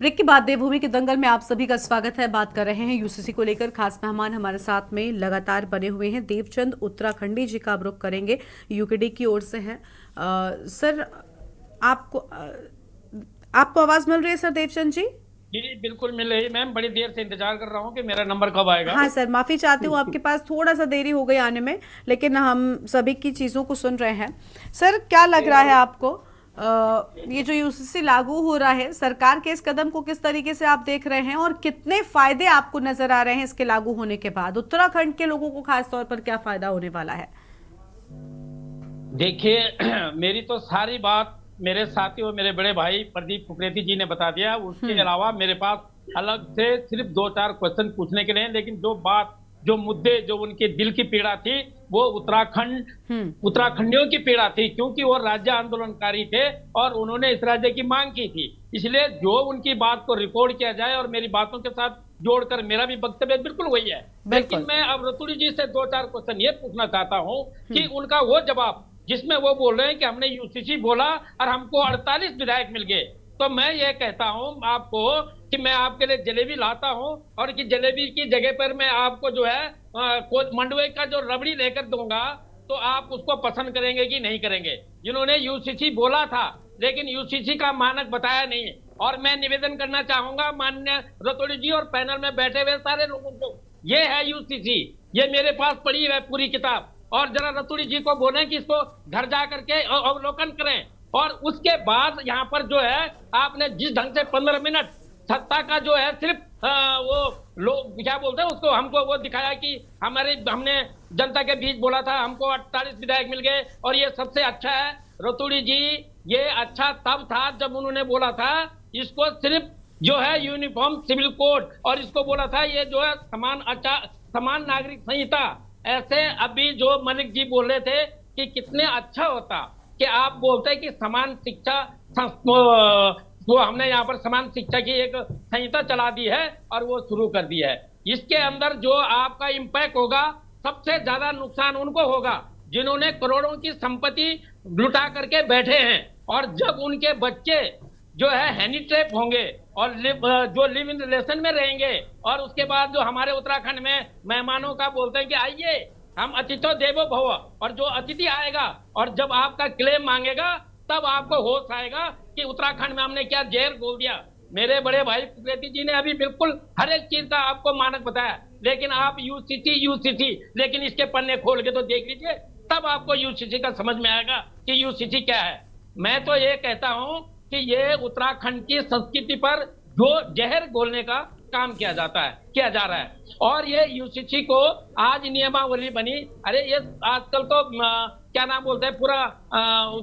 ब्रेक के बाद देवभूमि के दंगल में आप सभी का स्वागत है। बात कर रहे हैं यूसीसी को लेकर। खास मेहमान हमारे साथ में लगातार बने हुए हैं। देवचंद उत्तराखंडी जी का अब रुख करेंगे, यूकेडी की ओर से हैं। सर आपको आवाज मिल रही है सर देवचंद जी? जी बिल्कुल मिल रही है मैम, बड़ी देर से इंतजार कर रहा हूँ कि मेरा नंबर कब आएगा। हाँ सर, माफी चाहती हूँ आपके पास थोड़ा सा देरी हो गई आने में, लेकिन हम सभी की चीजों को सुन रहे हैं। सर क्या लग रहा है आपको, ये जो यूसीसी लागू हो रहा है, सरकार के इस कदम को किस तरीके से आप देख रहे हैं और कितने फायदे आपको नजर आ रहे हैं इसके लागू होने के बाद? उत्तराखंड के लोगों को खास तौर पर क्या फायदा होने वाला है? देखिए मेरी तो सारी बात मेरे साथी और मेरे बड़े भाई प्रदीप फुकरेती जी ने बता दिया। उसके अलावा मेरे पास अलग से सिर्फ 2-4 क्वेश्चन पूछने के लिए, लेकिन जो मुद्दे जो उनके दिल की पीड़ा थी वो उत्तराखंडियों की पीड़ा थी, क्योंकि वो राज्य आंदोलनकारी थे और उन्होंने इस राज्य की मांग की थी। इसलिए जो उनकी बात को रिकॉर्ड किया जाए और मेरी बातों के साथ जोड़कर मेरा भी वक्तव्य बिल्कुल वही है। लेकिन मैं अब रतुड़ी जी से 2-4 क्वेश्चन ये पूछना चाहता हूँ कि उनका वो जवाब जिसमें वो बोल रहे हैं कि हमने यूसीसी बोला और हमको 48 विधायक मिल गए, तो मैं ये कहता हूं आपको कि मैं आपके लिए जलेबी लाता हूं और कि जलेबी की जगह पर मैं आपको जो है मंडवे का जो रबड़ी लेकर दूंगा, तो आप उसको पसंद करेंगे कि नहीं करेंगे? जिन्होंने यूसीसी बोला था लेकिन यूसीसी का मानक बताया नहीं। और मैं निवेदन करना चाहूंगा माननीय रतोड़ी जी और पैनल में बैठे हुए सारे लोगों को, ये है यूसीसी, ये मेरे पास पड़ी है पूरी किताब, और जरा रतुड़ी जी को बोले कि इसको घर जा करके अवलोकन करें। और उसके बाद यहाँ पर जो है आपने जिस ढंग से 15 मिनट सत्ता का जो है सिर्फ वो लोग क्या बोलते हैं उसको, हमको वो दिखाया कि हमने जनता के बीच बोला था, हमको 48 विधायक मिल गए और ये सबसे अच्छा है। रतुड़ी जी ये अच्छा तब था जब उन्होंने बोला था इसको सिर्फ जो है यूनिफॉर्म सिविल कोड, और इसको बोला था ये जो है समान नागरिक संहिता। ऐसे अभी जो मलिक जी बोल रहे थे कि कितने अच्छा होता कि आप बोलते कि समान शिक्षा, वो हमने यहाँ पर समान शिक्षा की एक संहिता चला दी है और वो शुरू कर दी है। इसके अंदर जो आपका इम्पैक्ट होगा, सबसे ज्यादा नुकसान उनको होगा जिन्होंने करोड़ों की संपत्ति लुटा करके बैठे हैं, और जब उनके बच्चे जो है हैंडी ट्रैप होंगे और जो लिव इन रिलेशन में रहेंगे, और उसके बाद जो हमारे उत्तराखंड में मेहमानों का बोलते हैं कि आइए हम अतिथि देवो भव, और जो अतिथि आएगा और जब आपका क्लेम मांगेगा तब आपको होश आएगा कि उत्तराखंड में हमने क्या जहर घोल दिया। मेरे बड़े भाई कुकरेती जी ने अभी बिल्कुल हर एक चीज का आपको मानक बताया, लेकिन आप यूसीसी, लेकिन इसके पन्ने खोल के तो देख लीजिए, तब आपको यूसीसी का समझ में आएगा कि यूसीसी क्या है। मैं तो ये कहता हूं कि ये उत्तराखंड की संस्कृति पर जो जहर घोलने का काम किया जा रहा है, और ये यूसीसी को आज नियमावली बनी। अरे ये आजकल तो क्या नाम बोलते हैं, पूरा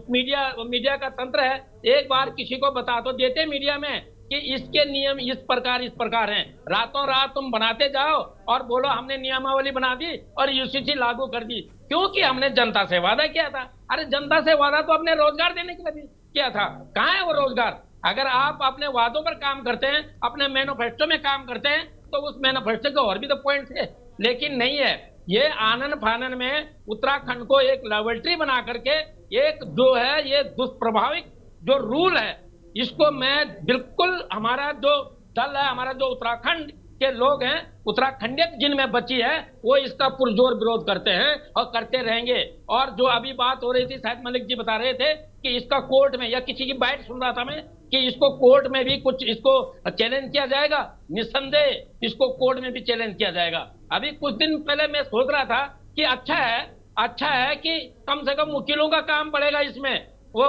मीडिया का तंत्र है। एक बार किसी को बता तो देते मीडिया में कि इसके नियम इस प्रकार हैं, रातों रात तुम बनाते जाओ और बोलो हमने नियमावली बना दी और यूसीसी लागू कर दी, क्योंकि हमने जनता से वादा किया था। अरे जनता से वादा तो अपने रोजगार देने के लिए किया था, कहाँ है वो रोजगार? अगर आप अपने वादों पर काम करते हैं, अपने मैनिफेस्टो में काम करते हैं, तो उस मैनिफेस्टो के और भी तो पॉइंट थे, लेकिन नहीं है। ये आनन फानन में उत्तराखंड को एक लेबोरेटरी बना करके एक जो है ये दुष्प्रभाविक जो रूल है, इसको मैं बिल्कुल, हमारा जो दल है, हमारा जो उत्तराखंड के लोग हैं, उत्तराखंडियत जिनमें बची है, वो इसका पुरजोर विरोध करते हैं और करते रहेंगे। और जो अभी बात हो रही थी, शायद मलिक जी बता रहे थे कि इसका कोर्ट में, या किसी की बाइट सुन रहा था मैं, कि इसको कोर्ट में भी कुछ इसको चैलेंज किया जाएगा। निस्संदेह इसको कोर्ट में भी चैलेंज किया जाएगा। अभी कुछ दिन पहले मैं सोच रहा था कि अच्छा है कि कम से कम वकीलों का काम पड़ेगा इसमें, वो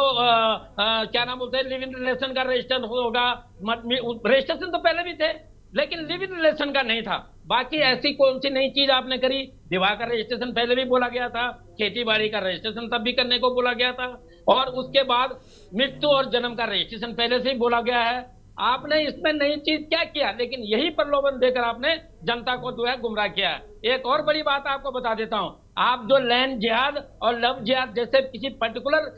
क्या नाम बोलते हैं, लिव इन रिलेशन का रजिस्टर होगा। रजिस्ट्रेशन तो पहले भी थे, लेकिन लिव इन रिलेशन का नहीं था। बाकी ऐसी कौन सी नई चीज आपने करी? विवाह का रजिस्ट्रेशन पहले भी बोला गया था, खेती बाड़ी का रजिस्ट्रेशन तब भी करने को बोला गया था, और उसके बाद मृत्यु और जन्म का रजिस्ट्रेशन पहले से ही बोला गया है। आपने इसमें नई चीज क्या किया? लेकिन यही प्रलोभन देकर आपने जनता को जो है गुमराह किया है। एक और बड़ी बात आपको बता देता हूं, आप जो लैंड जिहाद और लव जिहाद जैसे किसी पर्टिकुलर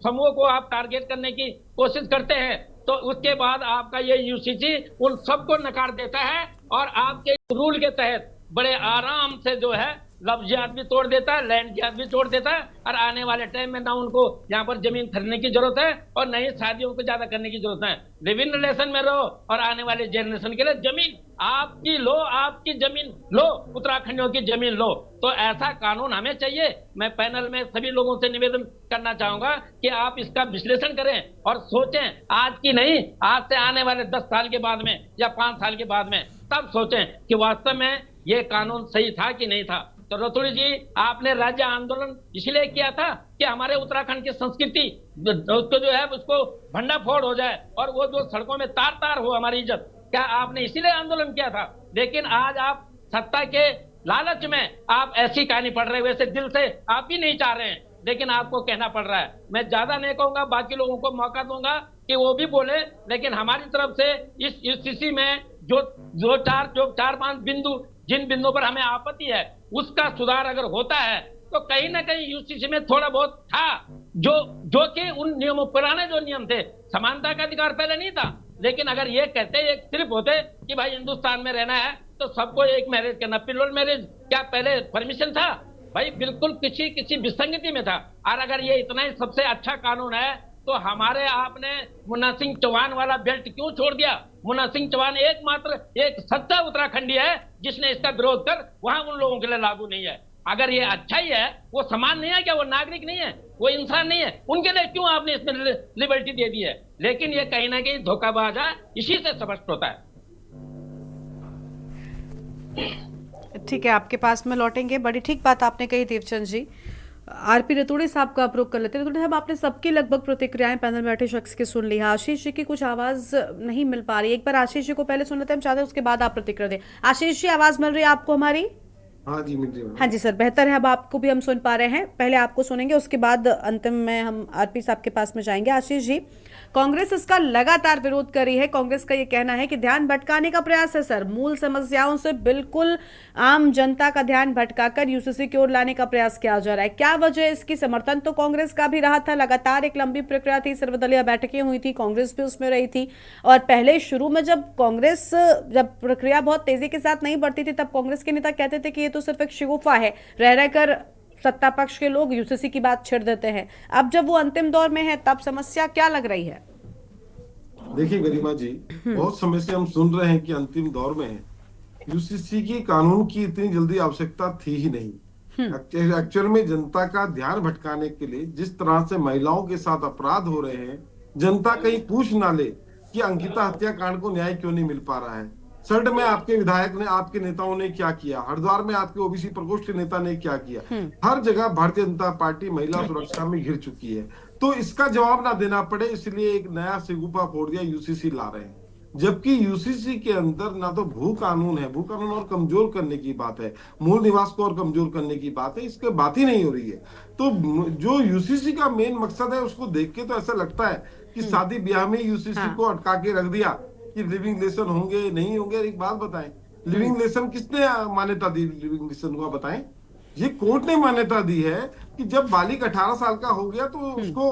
समूह को आप टारगेट करने की कोशिश करते हैं, तो उसके बाद आपका ये यूसीसी उन सबको नकार देता है, और आपके रूल के तहत बड़े आराम से जो है लव जिहाद भी तोड़ देता है, लैंड जिहाद भी तोड़ देता है, और आने वाले टाइम में ना उनको यहाँ पर जमीन खरीदने की जरूरत है और न ही शादियों को ज्यादा करने की जरूरत है। लिव इन रिलेशन में रहो और आने वाले जनरेशन के लिए जमीन आपकी लो, आपकी जमीन लो, उत्तराखंडियों की जमीन लो। तो ऐसा कानून हमें चाहिए। मैं पैनल में सभी लोगों से निवेदन करना चाहूंगा कि आप इसका विश्लेषण करें और सोचें, आज की नहीं, आज से आने वाले 10 साल के बाद में या 5 साल के बाद में, तब सोचें कि वास्तव में ये कानून सही था कि नहीं था। तो रतुड़ी जी, आपने राज्य आंदोलन इसलिए किया था कि हमारे उत्तराखंड की संस्कृति उसको जो है उसको भंडाफोड़ हो जाए और वो जो सड़कों में तार तार हो हमारी इज्जत, क्या आपने इसीलिए आंदोलन किया था? लेकिन आज आप सत्ता के लालच में आप ऐसी कहानी पढ़ रहे, वैसे दिल से आप ही नहीं चाह रहे हैं, लेकिन आपको कहना पड़ रहा है। मैं ज्यादा नहीं कहूंगा, बाकी लोगों को मौका दूंगा कि वो भी बोले, लेकिन हमारी तरफ से इस यूसीसी में जो 4-5 बिंदु, जिन बिंदुओं पर हमें आपत्ति है, उसका सुधार अगर होता है तो कहीं ना कहीं यूसीसी में थोड़ा बहुत था जो कि उन नियमों, पुराने जो नियम थे, समानता का अधिकार पहले नहीं था, लेकिन अगर ये कहते एक सिर्फ होते कि भाई हिंदुस्तान में रहना है तो सबको एक मैरिज करना, पिलोल मैरिज क्या पहले परमिशन था? भाई बिल्कुल किसी विसंगति में था। और अगर ये इतना ही सबसे अच्छा कानून है तो हमारे आपने मुन्ना सिंह चौहान वाला बेल्ट क्यों छोड़ दिया? मुन्ना सिंह चौहान एकमात्र एक सच्चा उत्तराखंडी है जिसने इसका विरोध कर वहां उन लोगों के लिए लागू नहीं है। अगर ये अच्छा ही है, वो समान नहीं है क्या? वो नागरिक नहीं है, वो इंसान नहीं है, उनके लिए क्यों आपने इसमें लिबर्टी दे दी है? लेकिन ये कहीं ना कहीं धोखाबाज है, इसी से स्पष्ट होता है। ठीक है, आपके पास में लौटेंगे। बड़ी ठीक बात आपने कही देवचंद जी। आरपी रतूड़ी साहब का अप्रूव कर लेते हैं। रतूड़ी साहब, आपने सबकी लगभग प्रतिक्रियाएं पैनल में बैठे शख्स की सुन ली है। आशीष जी की कुछ आवाज नहीं मिल पा रही, एक बार आशीष जी को पहले सुन लेते हैं, हम चाहते हैं उसके बाद आप प्रतिक्रिया दें। आशीष जी, आवाज मिल रही है आपको हमारी? हाँ जी, मिल रही है। हाँ जी सर, बेहतर है, अब आपको भी हम सुन पा रहे हैं। पहले आपको सुनेंगे, उसके बाद अंतिम में हम आरपी साहब के पास में जाएंगे। आशीष जी, कांग्रेस इसका लगातार विरोध कर रही है। कांग्रेस का ये कहना है कि ध्यान भटकाने का प्रयास है सर, मूल समस्याओं से बिल्कुल आम जनता का ध्यान भटकाकर यूसीसी की ओर लाने का प्रयास किया जा रहा है। क्या वजह इसकी? समर्थन तो कांग्रेस का भी रहा था, लगातार एक लंबी प्रक्रिया थी, सर्वदलीय बैठकें हुई थी, कांग्रेस भी उसमें रही थी। और पहले शुरू में जब प्रक्रिया बहुत तेजी के साथ नहीं बढ़ती थी, तब कांग्रेस के नेता कहते थे कि ये तो सिर्फ एक शिगुफा है, रह रहकर सत्ता पक्ष के लोग यूसीसी की बात छेड़ देते हैं। अब जब वो अंतिम दौर में है, तब समस्या क्या लग रही है? देखिए गरिमा जी, बहुत समय से हम सुन रहे हैं कि अंतिम दौर में है। यूसीसी की कानून की इतनी जल्दी आवश्यकता थी ही नहीं। एक्चुअल में जनता का ध्यान भटकाने के लिए जिस तरह से महिलाओं के साथ अपराध हो रहे हैं, जनता कहीं पूछ ना ले कि अंकिता हत्याकांड को न्याय क्यों नहीं मिल पा रहा है। सल्ट में आपके विधायक ने, आपके नेताओं ने क्या किया, हरिद्वार में आपके ओबीसी प्रकोष्ठ के नेता ने क्या किया। हर जगह भारतीय जनता पार्टी महिला सुरक्षा में घिर चुकी है। तो इसका जवाब ना देना पड़े, इसलिए एक नया सिगुफा फोड़ दिया, यूसीसी ला रहे हैं। जबकि यूसीसी के अंदर ना तो भू कानून है, भू कानून और कमजोर करने की बात है, मूल निवास को और कमजोर करने की बात है, इसके बात ही नहीं हो रही है। तो जो यूसीसी का मेन मकसद है, उसको देख के तो ऐसा लगता है कि शादी ब्याह में यूसीसी को अटका के रख दिया कि लिविंग रिलेशन होंगे नहीं होंगे। एक बात बताएं, लिविंग रिलेशन किसने मान्यता दी? लिविंग रिलेशन को बताएं। ये कोर्ट ने मान्यता दी है कि जब बालिग 18 साल का हो गया तो उसको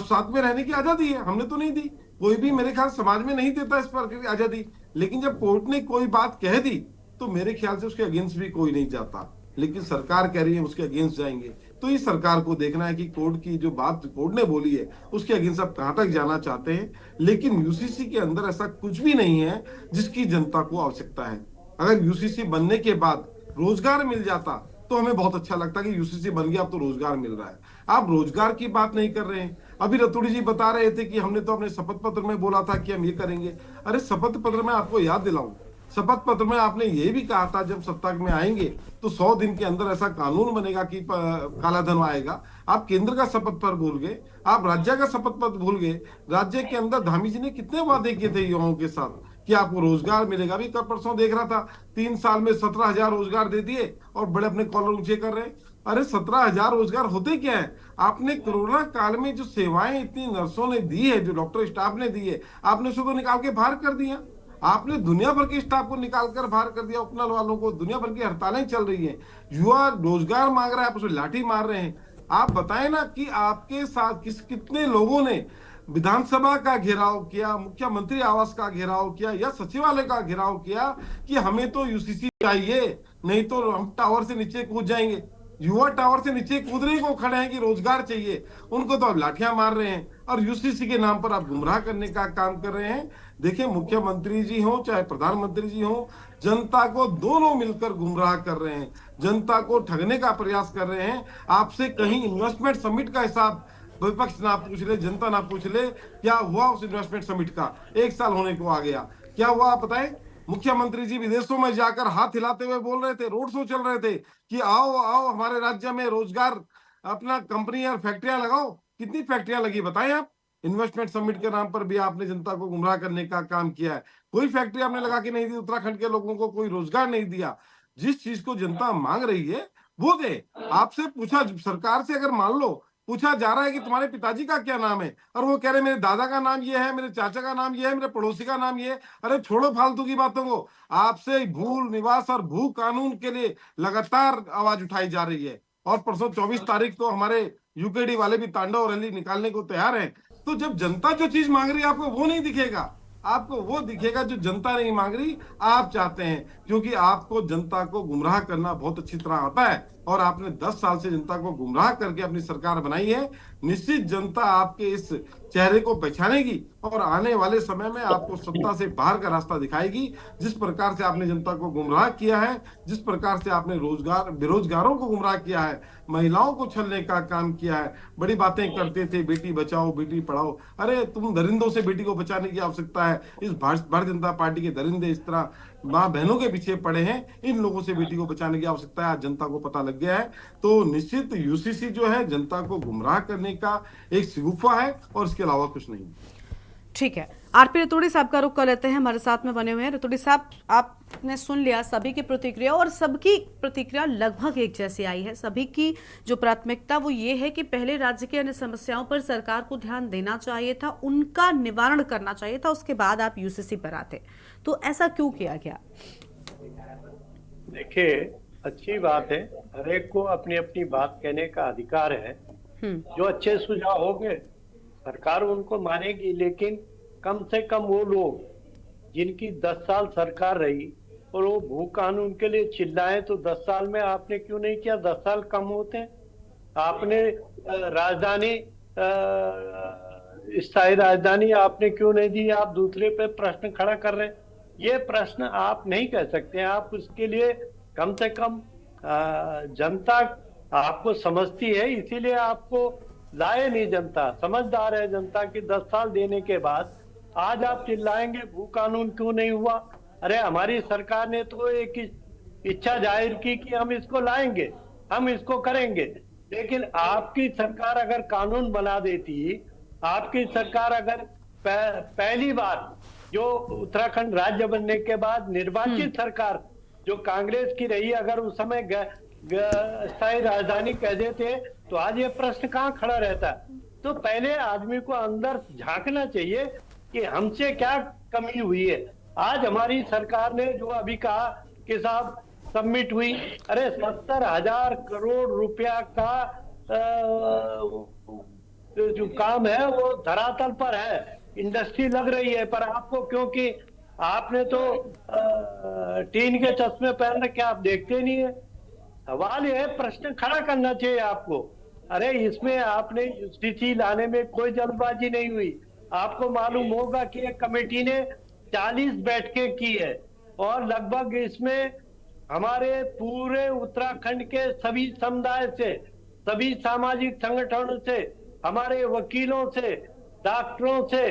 साथ में रहने की आजादी है। हमने तो नहीं दी, कोई भी मेरे ख्याल समाज में नहीं देता इस पर आजादी। लेकिन जब कोर्ट ने कोई बात कह दी तो मेरे ख्याल से उसके अगेंस्ट भी कोई नहीं जाता। लेकिन सरकार कह रही है उसके अगेंस्ट जाएंगे, तो ये सरकार को देखना है कि कोर्ट की जो बात कोर्ट ने बोली है उसके अगेंस्ट आप कहां तक जाना चाहते हैं। लेकिन यूसीसी के अंदर ऐसा कुछ भी नहीं है जिसकी जनता को आवश्यकता है। अगर यूसीसी बनने के बाद रोजगार मिल जाता तो हमें बहुत अच्छा लगता कि यूसीसी बन गया, अब तो रोजगार मिल रहा है। आप रोजगार की बात नहीं कर रहे हैं। अभी रतुड़ी जी बता रहे थे कि हमने तो अपने शपथ पत्र में बोला था कि हम ये करेंगे। अरे शपथ पत्र में आपको याद दिलाऊं, शपथ पत्र में आपने ये भी कहा था जब सत्ता में आएंगे तो 100 दिन के अंदर ऐसा कानून बनेगा कि काला धन आएगा। आप केंद्र का शपथ पत्र भूल गए, आप राज्य का शपथ पत्र भूल गए। राज्य के अंदर धामी जी ने कितने वादे किए थे युवाओं के साथ कि आपको रोजगार मिलेगा। अभी कल परसों देख रहा था 3 साल में 17,000 रोजगार दे दिए और बड़े अपने कॉलर ऊंचे कर रहे हैं। अरे 17,000 रोजगार होते क्या है? आपने कोरोना काल में जो सेवाएं इतनी नर्सों ने दी है, जो डॉक्टर स्टाफ ने दी है, आपने उसको निकाल के बाहर कर दिया। आपने दुनिया भर के स्टाफ को निकालकर बाहर कर दिया, उपनल वालों को। दुनिया भर की हड़तालें चल रही हैं, युवा रोजगार मांग रहा है, आप उसे लाठी मार रहे हैं। आप बताएं ना कि आपके साथ कितने लोगों ने विधानसभा का घेराव किया, मुख्यमंत्री आवास का घेराव किया या सचिवालय का घेराव किया कि हमें तो यूसीसी चाहिए, नहीं तो हम टावर से नीचे कूद जाएंगे। युवा टावर से नीचे कूदने को खड़े हैं कि रोजगार चाहिए, उनको तो आप लाठियां मार रहे हैं और यूसीसी के नाम पर आप गुमराह करने का काम कर रहे हैं। देखिए, मुख्यमंत्री जी हो चाहे प्रधानमंत्री जी हो, जनता को दोनों मिलकर गुमराह कर रहे हैं, जनता को ठगने का प्रयास कर रहे हैं। आपसे कहीं इन्वेस्टमेंट समिट का हिसाब विपक्ष ना पूछ ले, जनता ना पूछ ले क्या हुआ उस इन्वेस्टमेंट समिट का। 1 साल होने को आ गया, क्या हुआ आप बताएं? मुख्यमंत्री जी विदेशों में जाकर हाथ हिलाते हुए बोल रहे थे, रोड शो चल रहे थे कि आओ आओ हमारे राज्य में रोजगार, अपना कंपनी और फैक्ट्रियां लगाओ। कितनी फैक्ट्रियां लगी बताएं आप? इन्वेस्टमेंट समिट के नाम पर भी आपने जनता को गुमराह करने का काम किया है। कोई फैक्ट्री आपने लगा के नहीं दी, उत्तराखंड के लोगों को कोई रोजगार नहीं दिया। जिस चीज को जनता मांग रही है वो दे। आपसे पूछा, सरकार से अगर मान लो पूछा जा रहा है कि तुम्हारे पिताजी का क्या नाम है, और वो कह रहे मेरे दादा का नाम ये है, मेरे चाचा का नाम ये है, मेरे पड़ोसी का नाम ये है। अरे छोड़ो फालतू की बातों को। आपसे भू निवास और भू कानून के लिए लगातार आवाज उठाई जा रही है। और परसों 24 तारीख तो हमारे यूकेडी वाले भी तांडव रैली निकालने को तैयार हैं। तो जब जनता जो चीज मांग रही है आपको वो नहीं दिखेगा, आपको वो दिखेगा जो जनता नहीं मांग रही, आप चाहते हैं। क्योंकि आपको जनता को गुमराह करना बहुत अच्छी तरह आता है और आपने 10 साल से जनता को गुमराह करके अपनी सरकार बनाई है। निश्चित जनता आपके इस चेहरे को पहचानेगी और आने वाले समय में आपको सत्ता से बाहर का रास्ता दिखाएगी। जिस प्रकार से आपने जनता को गुमराह किया है, जिस प्रकार से आपने बेरोजगारों को गुमराह किया है, महिलाओं को छलने का काम किया है, बड़ी बातें करते थे बेटी बचाओ बेटी पढ़ाओ। अरे तुम दरिंदों से बेटी को बचाने की आवश्यकता है। इस भारतीय जनता पार्टी के दरिंदे इस तरह माँ बहनों के पीछे पड़े हैं, इन लोगों से बेटी को बचाने की आवश्यकता है। आज जनता को पता लग गया है। तो निश्चित यूसीसी जो है जनता को गुमराह करने का एक सिगुफा है और इसके अलावा कुछ नहीं। ठीक है, आरपी रतूड़ी साहब का रुख कर लेते हैं, हमारे साथ में बने हुए हैं। रतूड़ी साहब, आप आपने सुन लिया सभी की प्रतिक्रिया, और सबकी प्रतिक्रिया लगभग एक जैसी आई है। सभी की जो प्राथमिकता वो ये है कि पहले राज्य की अन्य समस्याओं पर सरकार को ध्यान देना चाहिए था, उनका निवारण करना चाहिए था, उसके बाद आप यूसीसी पर आते। तो ऐसा क्यों किया गया? देखिए, अच्छी बात है, हर एक को अपनी अपनी बात कहने का अधिकार है। जो अच्छे सुझाव होंगे सरकार उनको मानेगी, लेकिन कम से कम वो लोग जिनकी 10 साल सरकार रही और वो भू कानून के लिए चिल्लाए, तो 10 साल में आपने क्यों नहीं किया? 10 साल कम होते हैं। आपने राजधानी स्थायी राजधानी आपने क्यों नहीं दी? आप दूसरे पे प्रश्न खड़ा कर रहे हैं। ये प्रश्न आप नहीं कह सकते। आप उसके लिए कम से कम जनता आपको समझती है, इसीलिए आपको लाए नहीं। जनता समझदार है, जनता की 10 साल देने के बाद आज आप चिल्लाएंगे भू कानून क्यों नहीं हुआ? अरे हमारी सरकार ने तो एक इच्छा जाहिर की कि हम इसको लाएंगे, हम इसको करेंगे, लेकिन आपकी सरकार अगर कानून बना देती, आपकी सरकार अगर पहली बार जो उत्तराखंड राज्य बनने के बाद निर्वाचित सरकार जो कांग्रेस की रही, अगर उस समय स्थायी राजधानी कह देते तो आज ये प्रश्न कहाँ खड़ा रहता? तो पहले आदमी को अंदर झांकना चाहिए कि हमसे क्या कमी हुई है। आज हमारी सरकार ने जो अभी कहा कि साहब सबमिट हुई, अरे 70,000 करोड़ रुपया का जो काम है वो धरातल पर है, इंडस्ट्री लग रही है, पर आपको क्योंकि आपने तो टीन के चश्मे पहन रखे, आप देखते नहीं है। सवाल यह है, प्रश्न खड़ा करना चाहिए आपको। अरे इसमें आपने यूसीसी लाने में कोई जल्दबाजी नहीं हुई। आपको मालूम होगा कि एक कमेटी ने 40 बैठकें की है और लगभग इसमें हमारे पूरे उत्तराखंड के सभी समुदाय से, सभी सामाजिक संगठनों से, हमारे वकीलों से, डॉक्टरों से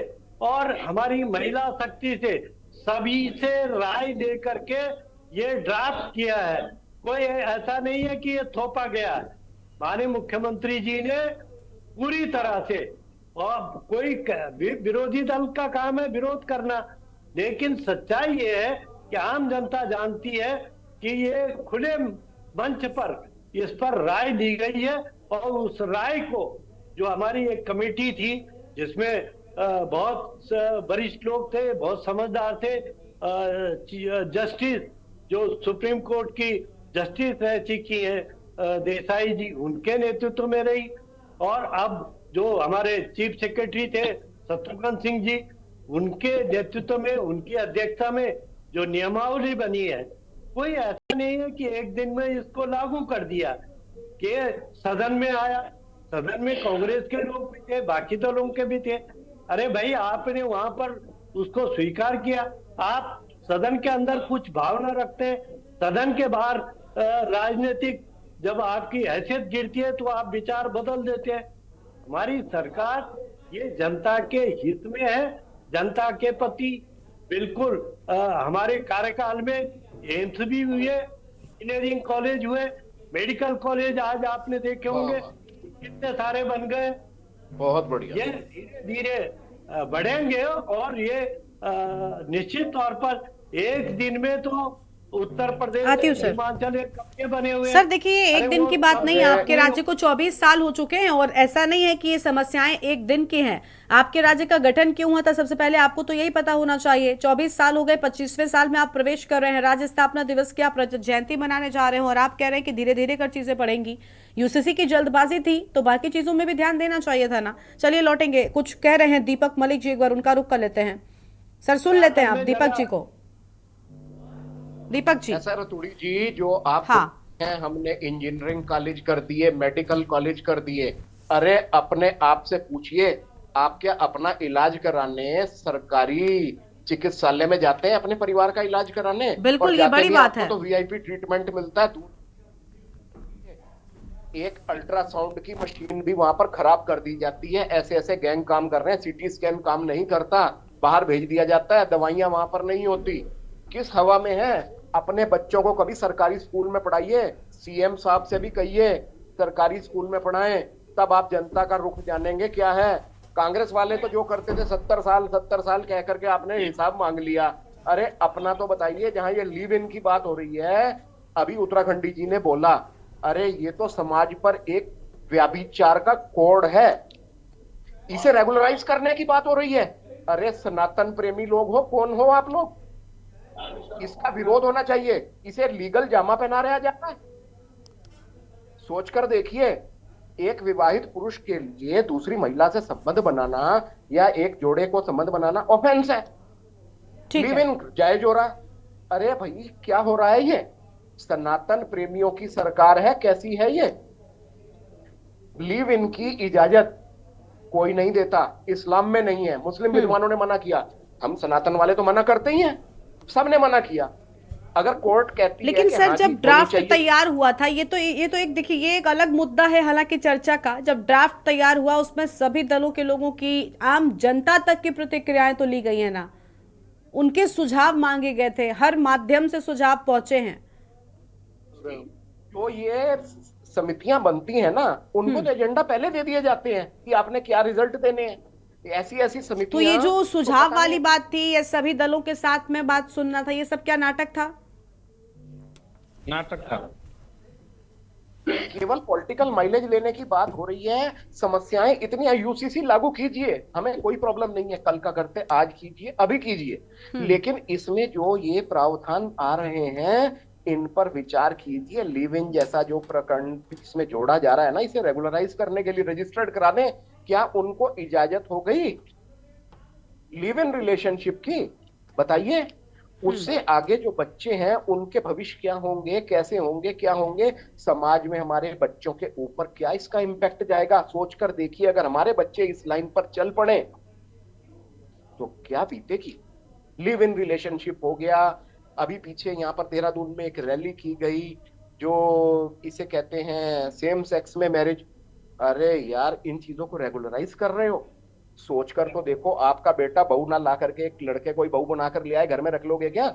और हमारी महिला शक्ति से, सभी से राय लेकर के ये ड्राफ्ट किया है। कोई ऐसा नहीं है कि ये थोपा गया है। माननीय मुख्यमंत्री जी ने पूरी तरह से, और कोई विरोधी दल का काम है विरोध करना, लेकिन सच्चाई ये है कि आम जनता जानती है कि ये खुले मंच पर इस पर राय दी गई है, और उस राय को जो हमारी एक कमेटी थी जिसमें बहुत वरिष्ठ लोग थे, बहुत समझदार थे, जस्टिस जो सुप्रीम कोर्ट की जस्टिस रह चुकी है देसाई जी, उनके नेतृत्व में रही, और अब जो हमारे चीफ सेक्रेटरी थे शत्रुघ्न सिंह जी, उनके नेतृत्व में, उनकी अध्यक्षता में जो नियमावली बनी है, कोई ऐसा नहीं है कि एक दिन में इसको लागू कर दिया। कि सदन में आया, सदन में कांग्रेस के लोग भी थे, बाकी दलों के भी थे। अरे भाई, आपने वहां पर उसको स्वीकार किया। आप सदन के अंदर कुछ भावना रखते हैं, सदन के बाहर राजनीतिक जब आपकी हैसियत गिरती है तो आप विचार बदल देते हैं। हमारी सरकार ये जनता के हित में है, जनता के प्रति बिल्कुल। हमारे कार्यकाल में एम्स भी हुए, इंजीनियरिंग कॉलेज हुए, मेडिकल कॉलेज आज आपने देखे होंगे कितने सारे बन गए। बहुत बढ़िया। ये धीरे धीरे बढ़ेंगे और ये निश्चित तौर पर एक दिन में तो उत्तर प्रदेश, हिमाचल कब्जे बने हुए। सर देखिए, एक दिन की बात नहीं, आपके राज्य को 24 साल हो चुके हैं, और ऐसा नहीं है कि ये समस्याएं एक दिन की हैं। आपके राज्य का गठन क्यों हुआ था, सबसे पहले आपको तो यही पता होना चाहिए। 24 साल हो गए, 25वें साल में आप प्रवेश कर रहे हैं। राज्य स्थापना दिवस की आप जयंती मनाने जा रहे हो, और आप कह रहे हैं कि धीरे धीरे कर चीजें बढ़ेंगी। यूसीसी की जल्दबाजी थी तो बाकी चीजों में भी ध्यान देना चाहिए था ना। चलिए लौटेंगे, कुछ कह रहे हैं दीपक मलिक जी, एक बार उनका रुख कर लेते हैं। सर सुन लेते हैं आप दीपक जी को। दीपक जी। सर रतूड़ी जी, जो आप हैं, हमने इंजीनियरिंग कॉलेज कर दिए, मेडिकल कॉलेज कर दिए। अरे अपने आप से पूछिए, आप क्या अपना इलाज कराने सरकारी चिकित्सालय में जाते हैं अपने परिवार का इलाज कराने? बिल्कुल, ये बड़ी बात है। तो वीआईपी ट्रीटमेंट मिलता है। एक अल्ट्रासाउंड की मशीन भी वहां पर खराब कर दी जाती है। ऐसे ऐसे गैंग काम कर रहे हैं, सीटी स्कैन काम नहीं करता, बाहर भेज दिया जाता है, दवाइयां वहां पर नहीं होती। किस हवा में है? अपने बच्चों को कभी सरकारी स्कूल में पढ़ाइए, सीएम साहब से भी कहिए सरकारी स्कूल में पढ़ाएं, तब आप जनता का रुख जानेंगे क्या है। कांग्रेस वाले तो जो करते थे 70 साल कह करके आपने हिसाब मांग लिया, अरे अपना तो बताइए, जहां ये लिव इन की बात हो रही है, अभी उत्तराखंडी जी ने बोला, अरे ये तो समाज पर एक व्यभिचार का कोड है, इसे रेगुलराइज करने की बात हो रही है। अरे सनातन प्रेमी लोग हो, कौन हो आप लोग? इसका विरोध होना चाहिए, इसे लीगल जामा पहना रहा जाता है। सोचकर देखिए, एक विवाहित पुरुष के लिए दूसरी महिला से संबंध बनाना या एक जोड़े को संबंध बनाना ऑफेंस है, लिव इन जायज हो रहा। अरे भाई क्या हो रहा है ये? सनातन प्रेमियों की सरकार है, कैसी है ये? लिव इन की इजाजत कोई नहीं देता, इस्लाम में नहीं है, मुस्लिम विद्वानों ने मना किया, हम सनातन वाले तो मना करते ही हैं, सबने मना किया। अगर कोर्ट कहती लेकिन है कि सर हाँ जब जी, ड्राफ्ट होनी चाहिए, तैयार हुआ था, ये तो एक देखिए, ये एक अलग मुद्दा है हालांकि चर्चा का। जब ड्राफ्ट तैयार हुआ उसमें सभी दलों के लोगों की, आम जनता तक की प्रतिक्रियाएं तो ली गई है ना, उनके सुझाव मांगे गए थे, हर माध्यम से सुझाव पहुंचे हैं। तो ये समितियां बनती हैं ना, उनको तो एजेंडा पहले दे दिए जाते हैं कि आपने क्या रिजल्ट देने हैं। ऐसी ऐसी समितियां, तो ये जो सुझाव वाली बात थी, ये सभी दलों के साथ में बात सुनना था, ये सब क्या नाटक था? नाटक था। केवल पॉलिटिकल माइलेज लेने की बात हो रही है। समस्याएं इतनी, यूसीसी लागू कीजिए, हमें कोई प्रॉब्लम नहीं है, कल का करते, आज कीजिए, अभी कीजिए, लेकिन इसमें जो ये प्रावधान आ रहे हैं इन पर विचार कीजिए। लिव इन जैसा जो प्रकरण इसमें जोड़ा जा रहा है ना, इसे रेगुलराइज करने के लिए रजिस्टर्ड करा दें। क्या उनको इजाजत हो गई लिव इन रिलेशनशिप की? बताइए। उससे आगे जो बच्चे हैं उनके भविष्य क्या होंगे, कैसे होंगे, क्या होंगे, समाज में हमारे बच्चों के ऊपर क्या इसका इम्पैक्ट जाएगा? सोचकर देखिए, अगर हमारे बच्चे इस लाइन पर चल पड़े तो क्या बीतेगी। लिव इन रिलेशनशिप हो गया, अभी पीछे यहाँ पर देहरादून में एक रैली की गई जो इसे कहते हैं सेम सेक्स में मैरिज। अरे यार, इन चीजों को रेगुलराइज कर रहे हो, सोचकर तो देखो। आपका बेटा बहू ना ला करके एक लड़के कोई बहू बनाकर ले आए, घर में रख लोगे क्या?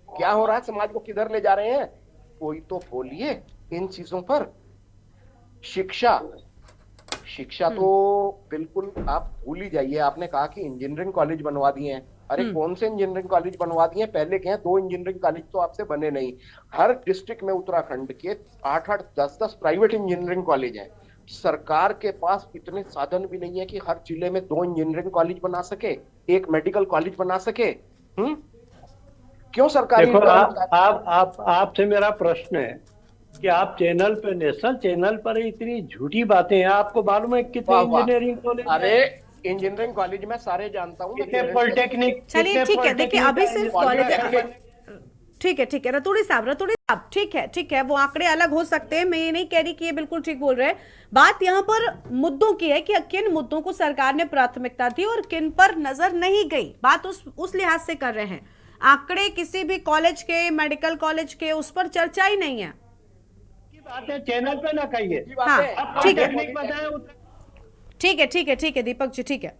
क्या हो रहा है, समाज को किधर ले जा रहे हैं? कोई तो बोलिए इन चीजों पर। शिक्षा तो बिल्कुल आप भूल ही जाइए। आपने कहा कि इंजीनियरिंग कॉलेज बनवा दिए हैं, अरे कौन से इंजीनियरिंग कॉलेज बनवा दिए? पहले के हैं 2 इंजीनियरिंग कॉलेज तो आपसे बने नहीं। हर डिस्ट्रिक्ट में उत्तराखंड के 8-8, 10-10 प्राइवेट इंजीनियरिंग कॉलेज हैं। सरकार के पास इतने साधन भी नहीं है कि हर जिले में 2 इंजीनियरिंग कॉलेज बना सके, 1 मेडिकल कॉलेज बना सके। क्यों सरकारी? देखो, आपसे मेरा प्रश्न है कि आप चैनल पे, नेशनल चैनल पर इतनी झूठी बातें हैं, आपको मालूम है कितने इंजीनियरिंग कॉलेज? अरे इंजीनियरिंग कॉलेज मैं सारे जानता हूँ, कितने पॉलिटेक्निक? चलिए ठीक है, देखिए अभी सिर्फ कॉलेज, ठीक है रतूड़ी साहब, ठीक है, वो आंकड़े अलग हो सकते हैं, मैं ये नहीं कह रही कि ये बिल्कुल ठीक बोल रहे हैं। बात यहाँ पर मुद्दों की है कि किन मुद्दों को सरकार ने प्राथमिकता दी और किन पर नजर नहीं गई, बात उस लिहाज से कर रहे हैं। आंकड़े किसी भी कॉलेज के, मेडिकल कॉलेज के, उस पर चर्चा ही नहीं है। बात है चैनल पे ना कहिए। हाँ, ठीक है दीपक जी, ठीक है।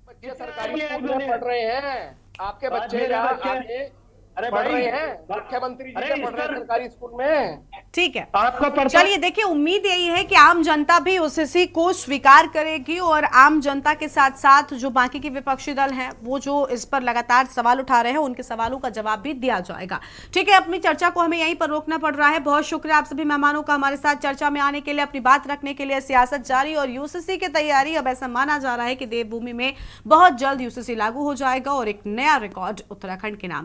बच्चे सरकारी स्कूल में पढ़ रहे हैं, आपके बच्चे पढ़ रहे हैं, मुख्यमंत्री जी पढ़ रहे हैं सरकारी स्कूल में। ठीक है, चलिए देखिए, उम्मीद यही है कि आम जनता भी यूसीसी को स्वीकार करेगी और आम जनता के साथ साथ जो बाकी के विपक्षी दल हैं वो जो इस पर लगातार सवाल उठा रहे हैं उनके सवालों का जवाब भी दिया जाएगा। ठीक है, अपनी चर्चा को हमें यहीं पर रोकना पड़ रहा है। बहुत शुक्रिया आप सभी मेहमानों का हमारे साथ चर्चा में आने के लिए, अपनी बात रखने के लिए। सियासत जारी और यूसीसी की तैयारी, अब ऐसा माना जा रहा है कि देवभूमि में बहुत जल्द यूसीसी लागू हो जाएगा और एक नया रिकॉर्ड उत्तराखंड के नाम